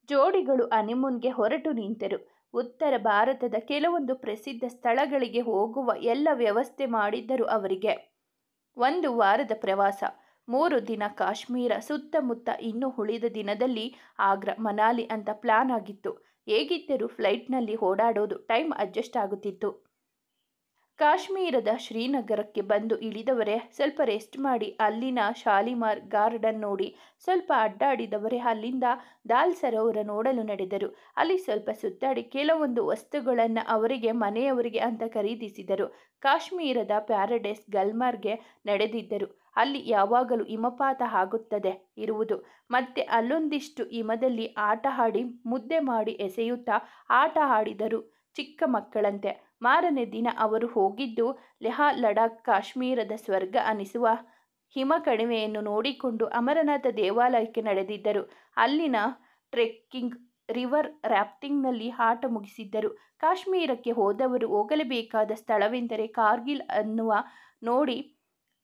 ಜೋಡಿಗಳು ಹನಿಮೂನ್ಗೆ ಹೊರಟು ನಿಂತರು. ಉತ್ತರ ಭಾರತದ ಕೆಲವೊಂದು ಪ್ರಸಿದ್ಧ ಸ್ಥಳಗಳಿಗೆ ಹೋಗುವ ಎಲ್ಲ ವ್ಯವಸ್ಥೆ ಮಾಡಿದ್ದರು ಅವರಿಗೆ. 1 ವಾರದ ಪ್ರವಾಸ, 3 ದಿನ ಕಾಶ್ಮೀರ ಸುತ್ತಮುತ್ತ, ಇನ್ನು ಉಳಿದ ದಿನದಲ್ಲಿ ಆಗ್ರಾ, ಮನಾಲಿ ಅಂತ ಪ್ಲಾನ್ ಆಗಿತ್ತು. ಹೇಗಿದ್ದರೂ ಫ್ಲೈಟ್ನಲ್ಲಿ ಓಡಾಡೋದು, ಟೈಮ್ ಅಡ್ಜಸ್ಟ್ ಆಗುತ್ತಿತ್ತು. ಕಾಶ್ಮೀರದ ಶ್ರೀನಗರಕ್ಕೆ ಬಂದು ಇಳಿದವರೇ ಸ್ವಲ್ಪ ರೆಸ್ಟ್ ಮಾಡಿ ಅಲ್ಲಿನ ಶಾಲಿಮಾರ್ ಗಾರ್ಡನ್ ನೋಡಿ ಸ್ವಲ್ಪ ಅಡ್ಡಾಡಿದವರೇ ಅಲ್ಲಿಂದ ದಾಲ್ ಸರೋವರ ನೋಡಲು ನಡೆದರು. ಅಲ್ಲಿ ಸ್ವಲ್ಪ ಸುತ್ತಾಡಿ ಕೆಲವೊಂದು ವಸ್ತುಗಳನ್ನು ಅವರಿಗೆ ಮನೆಯವರಿಗೆ ಅಂತ ಖರೀದಿಸಿದರು. ಕಾಶ್ಮೀರದ ಪ್ಯಾರಡೈಸ್ ಗಲ್ಮಾರ್ಗೆ ನಡೆದಿದ್ದರು. ಅಲ್ಲಿ ಯಾವಾಗಲೂ ಹಿಮಪಾತ ಆಗುತ್ತದೆ ಇರುವುದು. ಮತ್ತೆ ಅಲ್ಲೊಂದಿಷ್ಟು ಹಿಮದಲ್ಲಿ ಆಟ ಆಡಿ ಮುದ್ದೆ ಮಾಡಿ ಎಸೆಯುತ್ತಾ ಆಟ ಆಡಿದರು ಚಿಕ್ಕ ಮಕ್ಕಳಂತೆ. ಮಾರನೇ ದಿನ ಅವರು ಹೋಗಿದ್ದು ಲೇಹ್ ಲಡಾಖ್. ಕಾಶ್ಮೀರದ ಸ್ವರ್ಗ ಅನಿಸುವ ಹಿಮ ಕಣಿವೆಯನ್ನು ನೋಡಿಕೊಂಡು ಅಮರನಾಥ ದೇವಾಲಯಕ್ಕೆ ನಡೆದಿದ್ದರು. ಅಲ್ಲಿನ ಟ್ರೆಕ್ಕಿಂಗ್, ರಿವರ್ ರಾಫ್ಟಿಂಗ್ನಲ್ಲಿ ಆಟ ಮುಗಿಸಿದ್ದರು. ಕಾಶ್ಮೀರಕ್ಕೆ ಹೋದವರು ಹೋಗಲೇಬೇಕಾದ ಸ್ಥಳವೆಂದರೆ ಕಾರ್ಗಿಲ್ ಅನ್ನುವ ನೋಡಿ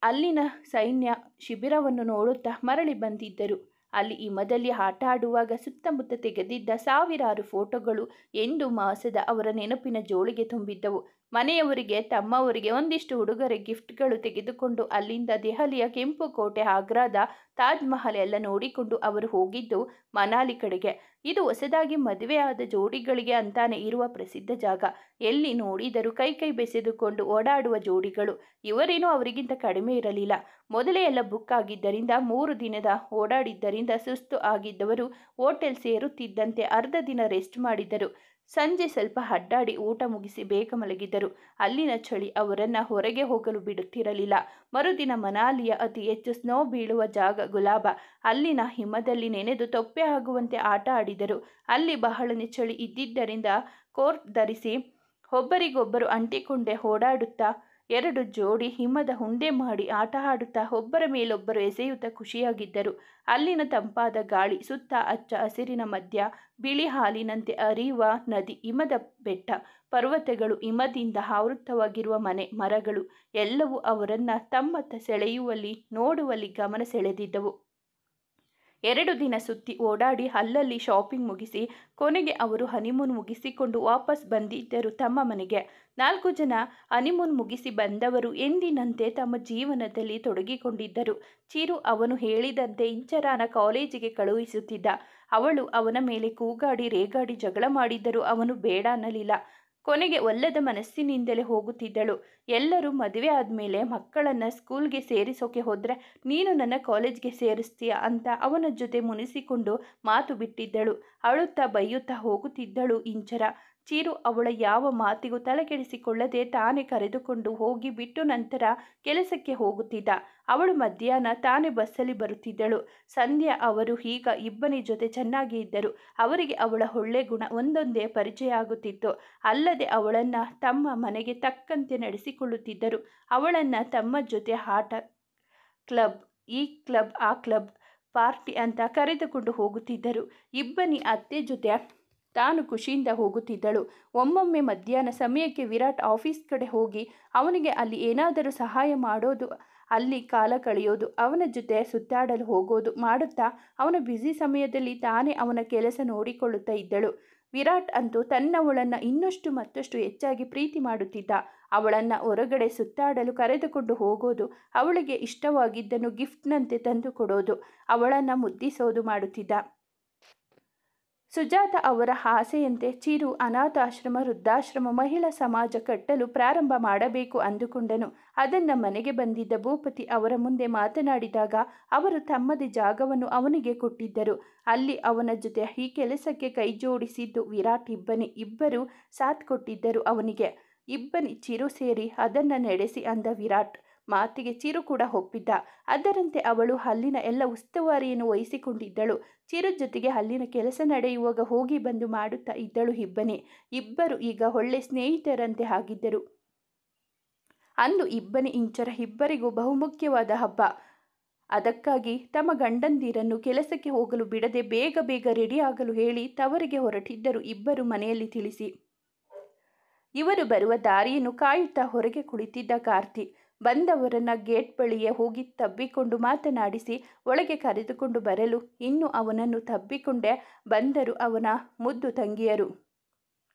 ಅಲ್ಲಿನ ಸೈನ್ಯ ಶಿಬಿರವನ್ನು ನೋಡುತ್ತಾ ಮರಳಿ ಬಂದಿದ್ದರು. ಅಲ್ಲಿ ಹಿಮದಲ್ಲಿ ಆಟ ಆಡುವಾಗ ಸುತ್ತಮುತ್ತ ತೆಗೆದಿದ್ದ ಸಾವಿರಾರು ಫೋಟೋಗಳು ಎಂದು ಮಾಸದ ಅವರ ನೆನಪಿನ ಜೋಳಿಗೆ ತುಂಬಿದ್ದವು. ಮನೆಯವರಿಗೆ, ತಮ್ಮವರಿಗೆ ಒಂದಿಷ್ಟು ಉಡುಗೊರೆ ಗಿಫ್ಟ್ಗಳು ತೆಗೆದುಕೊಂಡು ಅಲ್ಲಿಂದ ದೆಹಲಿಯ ಕೆಂಪು ಕೋಟೆ, ಆಗ್ರಾದ ತಾಜ್ ಮಹಲ್ ಎಲ್ಲ ನೋಡಿಕೊಂಡು ಅವರು ಹೋಗಿದ್ದು ಮನಾಲಿ ಕಡೆಗೆ. ಇದು ಹೊಸದಾಗಿ ಮದುವೆಯಾದ ಜೋಡಿಗಳಿಗೆ ಅಂತಾನೆ ಇರುವ ಪ್ರಸಿದ್ಧ ಜಾಗ. ಎಲ್ಲಿ ನೋಡಿದರೂ ಕೈ ಬೆಸೆದುಕೊಂಡು ಓಡಾಡುವ ಜೋಡಿಗಳು. ಇವರೇನೂ ಅವರಿಗಿಂತ ಕಡಿಮೆ ಇರಲಿಲ್ಲ. ಮೊದಲೇ ಎಲ್ಲ ಬುಕ್ ಆಗಿದ್ದರಿಂದ 3 ದಿನದ ಓಡಾಡಿದ್ದರಿಂದ ಸುಸ್ತು ಆಗಿದ್ದವರು ಹೋಟೆಲ್ ಸೇರುತ್ತಿದ್ದಂತೆ ಅರ್ಧ ದಿನ ರೆಸ್ಟ್ ಮಾಡಿದರು. ಸಂಜೆ ಸ್ವಲ್ಪ ಅಡ್ಡಾಡಿ ಊಟ ಮುಗಿಸಿ ಬೇಗ ಮಲಗಿದರು. ಅಲ್ಲಿನ ಚಳಿ ಅವರನ್ನು ಹೊರಗೆ ಹೋಗಲು ಬಿಡುತ್ತಿರಲಿಲ್ಲ. ಮರುದಿನ ಮನಾಲಿಯ ಅತಿ ಹೆಚ್ಚು ಸ್ನೋ ಬೀಳುವ ಜಾಗ ಗುಲಾಬ. ಅಲ್ಲಿನ ಹಿಮದಲ್ಲಿ ನೆನೆದು ತೊಪ್ಪೆ ಆಗುವಂತೆ ಆಟ ಆಡಿದರು. ಅಲ್ಲಿ ಬಹಳನೇ ಚಳಿ ಇದ್ದಿದ್ದರಿಂದ ಕೋಟ್ ಧರಿಸಿ ಒಬ್ಬರಿಗೊಬ್ಬರು ಅಂಟಿಕೊಂಡೇ ಓಡಾಡುತ್ತಾ 2 ಜೋಡಿ ಹಿಮದ ಉಂಡೆ ಮಾಡಿ ಆಟ ಆಡುತ್ತಾ ಒಬ್ಬರ ಮೇಲೊಬ್ಬರು ಎಸೆಯುತ್ತಾ ಖುಷಿಯಾಗಿದ್ದರು. ಅಲ್ಲಿನ ತಂಪಾದ ಗಾಳಿ, ಸುತ್ತ ಹಚ್ಚ ಹಸಿರಿನ ಮಧ್ಯ ಬಿಳಿ ಹಾಲಿನಂತೆ ಹರಿಯುವ ನದಿ, ಹಿಮದ ಬೆಟ್ಟ, ಪರ್ವತಗಳು, ಹಿಮದಿಂದ ಆವೃತವಾಗಿರುವ ಮನೆ, ಮರಗಳು ಎಲ್ಲವೂ ಅವರನ್ನು ತಮ್ಮತ್ತ ಸೆಳೆಯುವಲ್ಲಿ, ನೋಡುವಲ್ಲಿ ಗಮನ ಸೆಳೆದಿದ್ದವು. 2 ದಿನ ಸುತ್ತಿ ಓಡಾಡಿ ಅಲ್ಲಲ್ಲಿ ಶಾಪಿಂಗ್ ಮುಗಿಸಿ ಕೊನೆಗೆ ಅವರು ಹನಿಮೂನ್ ಮುಗಿಸಿಕೊಂಡು ವಾಪಸ್ ಬಂದಿದ್ದರು ತಮ್ಮ ಮನೆಗೆ. 4 ಜನ ಹನಿಮೂನ್ ಮುಗಿಸಿ ಬಂದವರು ಎಂದಿನಂತೆ ತಮ್ಮ ಜೀವನದಲ್ಲಿ ತೊಡಗಿಕೊಂಡಿದ್ದರು. ಚಿರು ಅವನು ಹೇಳಿದಂತೆ ಇಂಚರಾನ ಕಾಲೇಜಿಗೆ ಕಳುಹಿಸುತ್ತಿದ್ದ. ಅವಳು ಅವನ ಮೇಲೆ ಕೂಗಾಡಿ ರೇಗಾಡಿ ಜಗಳ ಮಾಡಿದ್ದರೂ ಅವನು ಬೇಡ ಅನ್ನಲಿಲ್ಲ. ಕೊನೆಗೆ ಒಲ್ಲದ ಮನಸ್ಸಿನಿಂದಲೇ ಹೋಗುತ್ತಿದ್ದಳು. ಎಲ್ಲರೂ ಮದುವೆ ಆದಮೇಲೆ ಮಕ್ಕಳನ್ನು ಸ್ಕೂಲ್ಗೆ ಸೇರಿಸೋಕೆ ಹೋದರೆ ನೀನು ನನ್ನ ಕಾಲೇಜ್ಗೆ ಸೇರಿಸ್ತೀಯ ಅಂತ ಅವನ ಜೊತೆ ಮುನಿಸಿಕೊಂಡು ಮಾತು ಬಿಟ್ಟಿದ್ದಳು. ಅಳುತ್ತಾ ಬೈಯುತ್ತಾ ಹೋಗುತ್ತಿದ್ದಳು ಇಂಚರ. ಚಿರು ಅವಳ ಯಾವ ಮಾತಿಗೂ ತಲೆಕೆಡಿಸಿಕೊಳ್ಳದೆ ತಾನೇ ಕರೆದುಕೊಂಡು ಹೋಗಿ ಬಿಟ್ಟು ನಂತರ ಕೆಲಸಕ್ಕೆ ಹೋಗುತ್ತಿದ್ದ. ಅವಳು ಮಧ್ಯಾಹ್ನ ತಾನೇ ಬಸ್ಸಲ್ಲಿ ಬರುತ್ತಿದ್ದಳು. ಸಂಧ್ಯಾ ಅವರು ಈಗ ಇಬ್ಬನಿ ಜೊತೆ ಚೆನ್ನಾಗಿ ಇದ್ದರು. ಅವರಿಗೆ ಅವಳ ಒಳ್ಳೆ ಗುಣ ಒಂದೊಂದೇ ಪರಿಚಯ ಆಗುತ್ತಿತ್ತು. ಅಲ್ಲದೆ ಅವಳನ್ನು ತಮ್ಮ ಮನೆಗೆ ತಕ್ಕಂತೆ ನಡೆಸಿಕೊಳ್ಳುತ್ತಿದ್ದರು. ಅವಳನ್ನು ತಮ್ಮ ಜೊತೆ ಆಟ, ಕ್ಲಬ್, ಈ ಕ್ಲಬ್ ಆ ಕ್ಲಬ್, ಪಾರ್ಟಿ ಅಂತ ಕರೆದುಕೊಂಡು ಹೋಗುತ್ತಿದ್ದರು. ಇಬ್ಬನಿ ಅತ್ತೆ ಜೊತೆ ತಾನು ಖುಷಿಯಿಂದ ಹೋಗುತ್ತಿದ್ದಳು. ಒಮ್ಮೊಮ್ಮೆ ಮಧ್ಯಾಹ್ನ ಸಮಯಕ್ಕೆ ವಿರಾಟ್ ಆಫೀಸ್ ಕಡೆ ಹೋಗಿ ಅವನಿಗೆ ಅಲ್ಲಿ ಏನಾದರೂ ಸಹಾಯ ಮಾಡೋದು, ಅಲ್ಲಿ ಕಾಲ ಕಳೆಯೋದು, ಅವನ ಜೊತೆ ಸುತ್ತಾಡಲು ಹೋಗೋದು ಮಾಡುತ್ತಾ ಅವನ ಬ್ಯುಸಿ ಸಮಯದಲ್ಲಿ ತಾನೇ ಅವನ ಕೆಲಸ ನೋಡಿಕೊಳ್ಳುತ್ತಾ ಇದ್ದಳು. ವಿರಾಟ್ ಅಂತೂ ತನ್ನವಳನ್ನು ಇನ್ನಷ್ಟು ಮತ್ತಷ್ಟು ಹೆಚ್ಚಾಗಿ ಪ್ರೀತಿ ಮಾಡುತ್ತಿದ್ದ. ಅವಳನ್ನು ಹೊರಗಡೆ ಸುತ್ತಾಡಲು ಕರೆದುಕೊಂಡು ಹೋಗೋದು, ಅವಳಿಗೆ ಇಷ್ಟವಾಗಿದ್ದನ್ನು ಗಿಫ್ಟ್ನಂತೆ ತಂದು ಕೊಡೋದು, ಅವಳನ್ನು ಮುದ್ದಿಸೋದು ಮಾಡುತ್ತಿದ್ದ. ಸುಜಾತ ಅವರ ಆಸೆಯಂತೆ ಚಿರು ಅನಾಥಾಶ್ರಮ, ವೃದ್ಧಾಶ್ರಮ, ಮಹಿಳಾ ಸಮಾಜ ಕಟ್ಟಲು ಪ್ರಾರಂಭ ಮಾಡಬೇಕು ಅಂದುಕೊಂಡನು. ಅದನ್ನು ಮನೆಗೆ ಬಂದಿದ್ದ ಭೂಪತಿ ಅವರ ಮುಂದೆ ಮಾತನಾಡಿದಾಗ ಅವರು ತಮ್ಮದೇ ಜಾಗವನ್ನು ಅವನಿಗೆ ಕೊಟ್ಟಿದ್ದರು. ಅಲ್ಲಿ ಅವನ ಜೊತೆ ಈ ಕೆಲಸಕ್ಕೆ ಕೈ ಜೋಡಿಸಿದ್ದು ವಿರಾಟ್, ಇಬ್ಬನಿ ಇಬ್ಬರು ಸಾಥ್ ಕೊಟ್ಟಿದ್ದರು ಅವನಿಗೆ. ಇಬ್ಬನಿ ಚಿರು ಸೇರಿ ಅದನ್ನು ನಡೆಸಿ ಅಂದ ವಿರಾಟ್ ಮಾತಿಗೆ ಚಿರು ಕೂಡ ಒಪ್ಪಿದ್ದ. ಅದರಂತೆ ಅವಳು ಅಲ್ಲಿನ ಎಲ್ಲ ಉಸ್ತುವಾರಿಯನ್ನು ವಹಿಸಿಕೊಂಡಿದ್ದಳು. ಚಿರು ಜೊತೆಗೆ ಅಲ್ಲಿನ ಕೆಲಸ ನಡೆಯುವಾಗ ಹೋಗಿ ಬಂದು ಮಾಡುತ್ತಾ ಇದ್ದಳು ಇಬ್ಬನಿ. ಇಬ್ಬರು ಈಗ ಒಳ್ಳೆ ಸ್ನೇಹಿತರಂತೆ ಆಗಿದ್ದರು. ಅಂದು ಇಬ್ಬನಿ ಇಂಚರ ಇಬ್ಬರಿಗೂ ಬಹುಮುಖ್ಯವಾದ ಹಬ್ಬ. ಅದಕ್ಕಾಗಿ ತಮ್ಮ ಗಂಡಂದಿರನ್ನು ಕೆಲಸಕ್ಕೆ ಹೋಗಲು ಬಿಡದೆ ಬೇಗ ಬೇಗ ರೆಡಿ ಆಗಲು ಹೇಳಿ ತವರಿಗೆ ಹೊರಟಿದ್ದರು ಇಬ್ಬರು ಮನೆಯಲ್ಲಿ ತಿಳಿಸಿ. ಇವರು ಬರುವ ದಾರಿಯನ್ನು ಕಾಯುತ್ತಾ ಹೊರಗೆ ಕುಳಿತಿದ್ದ ಕಾರ್ತಿ. ಬಂದವರನ್ನ ಗೇಟ್ ಬಳಿಯೇ ಹೋಗಿ ತಬ್ಬಿಕೊಂಡು ಮಾತನಾಡಿಸಿ ಒಳಗೆ ಕರೆದುಕೊಂಡು ಬರಲು ಇನ್ನು ಅವನನ್ನು ತಬ್ಬಿಕೊಂಡೇ ಬಂದರು ಅವನ ಮುದ್ದು ತಂಗಿಯರು.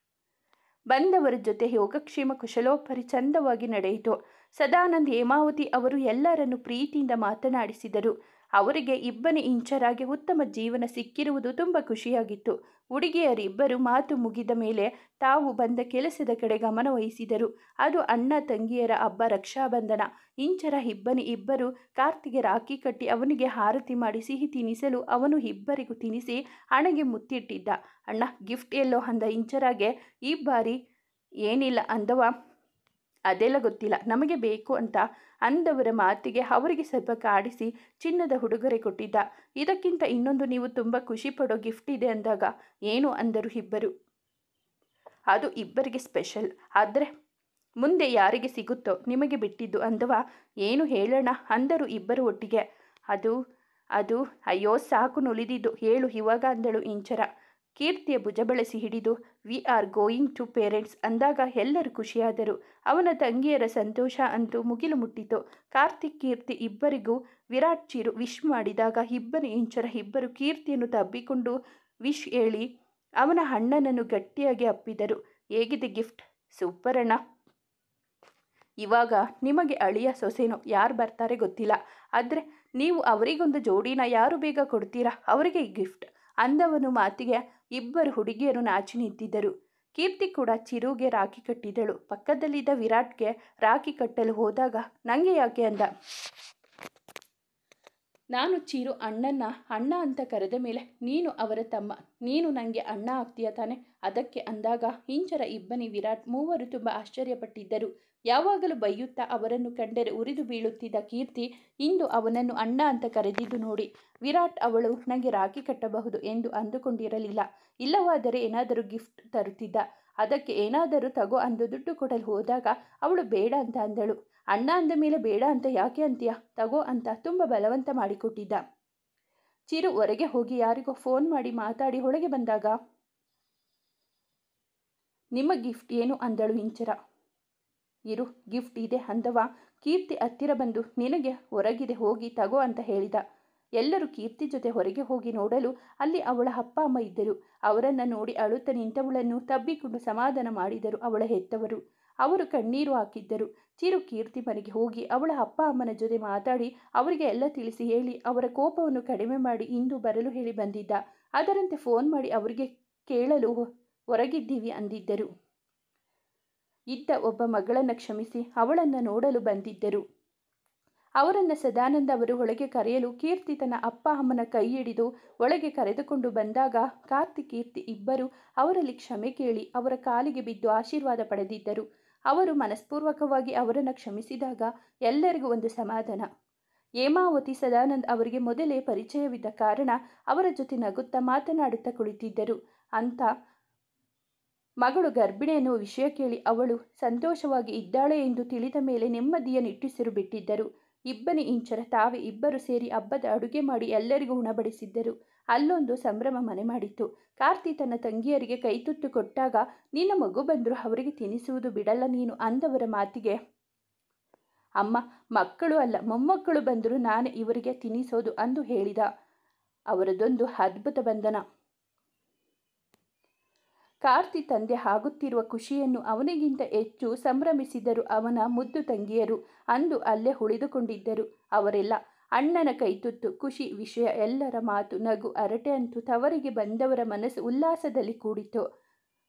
ಬಂದವರ ಜೊತೆ ಯೋಗಕ್ಷೇಮ ಕುಶಲೋಪರಿ ಚಂದವಾಗಿ ನಡೆಯಿತು. ಸದಾನಂದ್ ಹೇಮಾವತಿ ಅವರು ಎಲ್ಲರನ್ನು ಪ್ರೀತಿಯಿಂದ ಮಾತನಾಡಿಸಿದರು. ಅವರಿಗೆ ಇಬ್ಬನಿ ಇಂಚರಾಗಿ ಉತ್ತಮ ಜೀವನ ಸಿಕ್ಕಿರುವುದು ತುಂಬ ಖುಷಿಯಾಗಿತ್ತು. ಹುಡುಗಿಯರಿಬ್ಬರು ಮಾತು ಮುಗಿದ ಮೇಲೆ ತಾವು ಬಂದ ಕೆಲಸದ ಕಡೆ ಗಮನ ವಹಿಸಿದರು. ಅದು ಅಣ್ಣ ತಂಗಿಯರ ಹಬ್ಬ ರಕ್ಷಾಬಂಧನ. ಇಂಚರ ಇಬ್ಬನಿ ಇಬ್ಬರು ಕಾರ್ತಿಗೆ ರಾಖಿ ಕಟ್ಟಿ ಅವನಿಗೆ ಆರತಿ ಮಾಡಿ ಸಿಹಿ ತಿನ್ನಿಸಲು ಅವನು ಇಬ್ಬರಿಗೂ ತಿನ್ನಿಸಿ ಹಣೆಗೆ ಮುತ್ತಿಟ್ಟಿದ್ದ. ಅಣ್ಣ ಗಿಫ್ಟ್ ಎಲ್ಲೋ ಅಂದ ಇಂಚರಾಗೆ. ಈ ಬಾರಿ ಏನಿಲ್ಲ ಅಂದವ. ಅದೆಲ್ಲ ಗೊತ್ತಿಲ್ಲ, ನಮಗೆ ಬೇಕು ಅಂತ ಅಂದವರ ಮಾತಿಗೆ ಅವರಿಗೆ ಸ್ವಲ್ಪ ಕಾಡಿಸಿ ಚಿನ್ನದ ಉಡುಗೊರೆ ಕೊಟ್ಟಿದ್ದ. ಇದಕ್ಕಿಂತ ಇನ್ನೊಂದು ನೀವು ತುಂಬ ಖುಷಿ ಪಡೋ ಗಿಫ್ಟ್ ಇದೆ ಅಂದಾಗ. ಏನು ಅಂದರು ಇಬ್ಬರು. ಅದು ಇಬ್ಬರಿಗೆ ಸ್ಪೆಷಲ್, ಆದರೆ ಮುಂದೆ ಯಾರಿಗೆ ಸಿಗುತ್ತೋ ನಿಮಗೆ ಬಿಟ್ಟಿದ್ದು ಅಂದವ. ಏನು ಹೇಳೋಣ ಅಂದರು ಇಬ್ಬರು ಒಟ್ಟಿಗೆ. ಅದು ಅಯ್ಯೋ ಸಾಕು ನುಲಿದಿದ್ದು, ಹೇಳು ಇವಾಗ ಅಂದಳು ಇಂಚರ. ಕೀರ್ತಿಯ ಭುಜ ಬಳಸಿ ಹಿಡಿದು we are going to parents ಅಂದಾಗ ಎಲ್ಲರೂ ಖುಷಿಯಾದರು. ಅವನ ತಂಗಿಯರ ಸಂತೋಷ ಅಂತೂ ಮುಗಿಲು ಮುಟ್ಟಿತು. ಕಾರ್ತಿಕ್ ಕೀರ್ತಿ ಇಬ್ಬರಿಗೂ ವಿರಾಟ್ ಚಿರು ವಿಶ್ ಮಾಡಿದಾಗ ಇಬ್ಬರು ಇಂಚರ ಇಬ್ಬರು ಕೀರ್ತಿಯನ್ನು ತಬ್ಬಿಕೊಂಡು ವಿಶ್ ಹೇಳಿ ಅವನ ಅಣ್ಣನನ್ನು ಗಟ್ಟಿಯಾಗಿ ಅಪ್ಪಿದರು. ಹೇಗಿದೆ ಗಿಫ್ಟ್? ಸೂಪರ್ ಅಣ್ಣ. ಇವಾಗ ನಿಮಗೆ ಅಳಿಯ ಸೊಸೆನೋ ಯಾರು ಬರ್ತಾರೆ ಗೊತ್ತಿಲ್ಲ, ಆದರೆ ನೀವು ಅವರಿಗೊಂದು ಜೋಡಿನ ಯಾರು ಬೇಗ ಕೊಡ್ತೀರಾ ಅವರಿಗೆ ಈ ಗಿಫ್ಟ್ ಅಂದವನು ಮಾತಿಗೆ ಇಬ್ಬರು ಹುಡುಗಿಯರು ನಾಚಿ ನಿಂತಿದ್ದರು. ಕೀರ್ತಿ ಕೂಡ ಚಿರುಗೆ ರಾಖಿ ಕಟ್ಟಿದಳು. ಪಕ್ಕದಲ್ಲಿದ್ದ ವಿರಾಟ್ಗೆ ರಾಖಿ ಕಟ್ಟಲು ಹೋದಾಗ ನನಗೆ ಯಾಕೆ ಅಂದ. ನಾನು ಚಿರು ಅಣ್ಣ ಅಂತ ಕರೆದ ಮೇಲೆ ನೀನು ಅವರ ತಮ್ಮ, ನೀನು ನನಗೆ ಅಣ್ಣ ಆಗ್ತೀಯ ತಾನೆ, ಅದಕ್ಕೆ ಅಂದಾಗ ಇಂಚರ ಇಬ್ಬನಿ ವಿರಾಟ್ ಮೂವರು ತುಂಬ ಆಶ್ಚರ್ಯಪಟ್ಟಿದ್ದರು. ಯಾವಾಗಲೂ ಬೈಯುತ್ತಾ ಅವರನ್ನು ಕಂಡರೆ ಉರಿದು ಬೀಳುತ್ತಿದ್ದ ಕೀರ್ತಿ ಇಂದು ಅವನನ್ನು ಅಣ್ಣ ಅಂತ ಕರೆದಿದ್ದು ನೋಡಿ ವಿರಾಟ್ ಅವಳು ನನಗೆ ರಾಖಿ ಕಟ್ಟಬಹುದು ಎಂದು ಅಂದುಕೊಂಡಿರಲಿಲ್ಲ. ಇಲ್ಲವಾದರೆ ಏನಾದರೂ ಗಿಫ್ಟ್ ತರುತ್ತಿದ್ದ. ಅದಕ್ಕೆ ಏನಾದರೂ ತಗೋ ಅಂದು ದುಡ್ಡು ಕೊಡಲು ಹೋದಾಗ ಅವಳು ಬೇಡ ಅಂತ ಅಂದಳು. ಅಣ್ಣ ಅಂದ ಮೇಲೆ ಬೇಡ ಅಂತ ಯಾಕೆ ಅಂತೀಯ, ತಗೋ ಅಂತ ತುಂಬ ಬಲವಂತ ಮಾಡಿಕೊಟ್ಟಿದ್ದ. ಚಿರು ಹೊರಗೆ ಹೋಗಿ ಯಾರಿಗೋ ಫೋನ್ ಮಾಡಿ ಮಾತಾಡಿ ಒಳಗೆ ಬಂದಾಗ ನಿಮ್ಮ ಗಿಫ್ಟ್ ಏನು ಅಂದಳು ಇಂಚರ. ಇರು ಗಿಫ್ಟ್ ಇದೆ ಅಂದವ. ಕೀರ್ತಿ ಹತ್ತಿರ ಬಂದು ನಿನಗೆ ಹೊರಗಿದೆ ಹೋಗಿ ತಗೋ ಅಂತ ಹೇಳಿದ. ಎಲ್ಲರೂ ಕೀರ್ತಿ ಜೊತೆ ಹೊರಗೆ ಹೋಗಿ ನೋಡಲು ಅಲ್ಲಿ ಅವಳ ಅಪ್ಪ ಅಮ್ಮ ಇದ್ದರು. ಅವರನ್ನು ನೋಡಿ ಅಳುತ್ತಾ ನಿಂತವಳನ್ನು ತಬ್ಬಿಕೊಂಡು ಸಮಾಧಾನ ಮಾಡಿದರು ಅವಳ ಹೆತ್ತವರು. ಅವರು ಕಣ್ಣೀರು ಹಾಕಿದ್ದರು. ಚಿರು ಕೀರ್ತಿ ಮನೆಗೆ ಹೋಗಿ ಅವಳ ಅಪ್ಪ ಅಮ್ಮನ ಜೊತೆ ಮಾತಾಡಿ ಅವರಿಗೆ ಎಲ್ಲ ತಿಳಿಸಿ ಹೇಳಿ ಅವರ ಕೋಪವನ್ನು ಕಡಿಮೆ ಮಾಡಿ ಇಂದು ಬರಲು ಹೇಳಿ ಬಂದಿದ್ದ. ಅದರಂತೆ ಫೋನ್ ಮಾಡಿ ಅವರಿಗೆ ಕೇಳಲು ಹೊರಗಿದ್ದೀವಿ ಅಂದಿದ್ದರು. ಇದ್ದ ಒಬ್ಬ ಮಗಳನ್ನು ಕ್ಷಮಿಸಿ ಅವಳನ್ನು ನೋಡಲು ಬಂದಿದ್ದರು. ಅವರನ್ನು ಸದಾನಂದ ಅವರು ಒಳಗೆ ಕರೆಯಲು ಕೀರ್ತಿ ತನ್ನ ಅಪ್ಪ ಅಮ್ಮನ ಕೈ ಹಿಡಿದು ಒಳಗೆ ಕರೆದುಕೊಂಡು ಬಂದಾಗ ಕಾರ್ತಿಕ್ ಕೀರ್ತಿ ಇಬ್ಬರು ಅವರಲ್ಲಿ ಕ್ಷಮೆ ಕೇಳಿ ಅವರ ಕಾಲಿಗೆ ಬಿದ್ದು ಆಶೀರ್ವಾದ ಪಡೆದಿದ್ದರು. ಅವರು ಮನಸ್ಪೂರ್ವಕವಾಗಿ ಅವರನ್ನು ಕ್ಷಮಿಸಿದಾಗ ಎಲ್ಲರಿಗೂ ಒಂದು ಸಮಾಧಾನ. ಹೇಮಾವತಿ ಸದಾನಂದ್ ಅವರಿಗೆ ಮೊದಲೇ ಪರಿಚಯವಿದ್ದ ಕಾರಣ ಅವರ ಜೊತೆ ನಗುತ್ತಾ ಮಾತನಾಡುತ್ತಾ ಕುಳಿತಿದ್ದರು. ಅಂತ ಮಗಳು ಗರ್ಭಿಣಿ ಎನ್ನುವ ವಿಷಯ ಕೇಳಿ ಅವಳು ಸಂತೋಷವಾಗಿ ಇದ್ದಾಳೆ ಎಂದು ತಿಳಿದ ಮೇಲೆ ನೆಮ್ಮದಿಯ ನಿಟ್ಟುಸಿರು ಬಿಟ್ಟಿದ್ದರು. ಇಬ್ಬನಿ ಇಂಚರ ತಾವೇ ಇಬ್ಬರು ಸೇರಿ ಹಬ್ಬದ ಅಡುಗೆ ಮಾಡಿ ಎಲ್ಲರಿಗೂ ಉಣಬಡಿಸಿದ್ದರು. ಅಲ್ಲೊಂದು ಸಂಭ್ರಮ ಮನೆ ಮಾಡಿತ್ತು. ಕಾರ್ತಿ ತನ್ನ ತಂಗಿಯರಿಗೆ ಕೈತುತ್ತು ಕೊಟ್ಟಾಗ ನಿನ್ನ ಮಗು ಬಂದರೂ ಅವರಿಗೆ ತಿನ್ನಿಸುವುದು ಬಿಡಲ್ಲ ನೀನು ಅಂದವರ ಮಾತಿಗೆ ಅಮ್ಮ ಮಕ್ಕಳು ಅಲ್ಲ ಮೊಮ್ಮಕ್ಕಳು ಬಂದರೂ ನಾನೇ ಇವರಿಗೆ ತಿನ್ನಿಸೋದು ಅಂದು ಹೇಳಿದ. ಅವರದೊಂದು ಅದ್ಭುತ ಬಂಧನ. ಕಾರ್ತಿ ತಂದೆ ಆಗುತ್ತಿರುವ ಖುಷಿಯನ್ನು ಅವನಿಗಿಂತ ಹೆಚ್ಚು ಸಂಭ್ರಮಿಸಿದರು ಅವನ ಮುದ್ದು ತಂಗಿಯರು. ಅಂದು ಅಲ್ಲೇ ಉಳಿದುಕೊಂಡಿದ್ದರು ಅವರೆಲ್ಲ. ಅಣ್ಣನ ಕೈತುತ್ತು, ಖುಷಿ ವಿಷಯ, ಎಲ್ಲರ ಮಾತು, ನಗು, ಹರಟೆ ಅಂತೂ ತವರಿಗೆ ಬಂದವರ ಮನಸ್ಸು ಉಲ್ಲಾಸದಲ್ಲಿ ಕೂಡಿತು.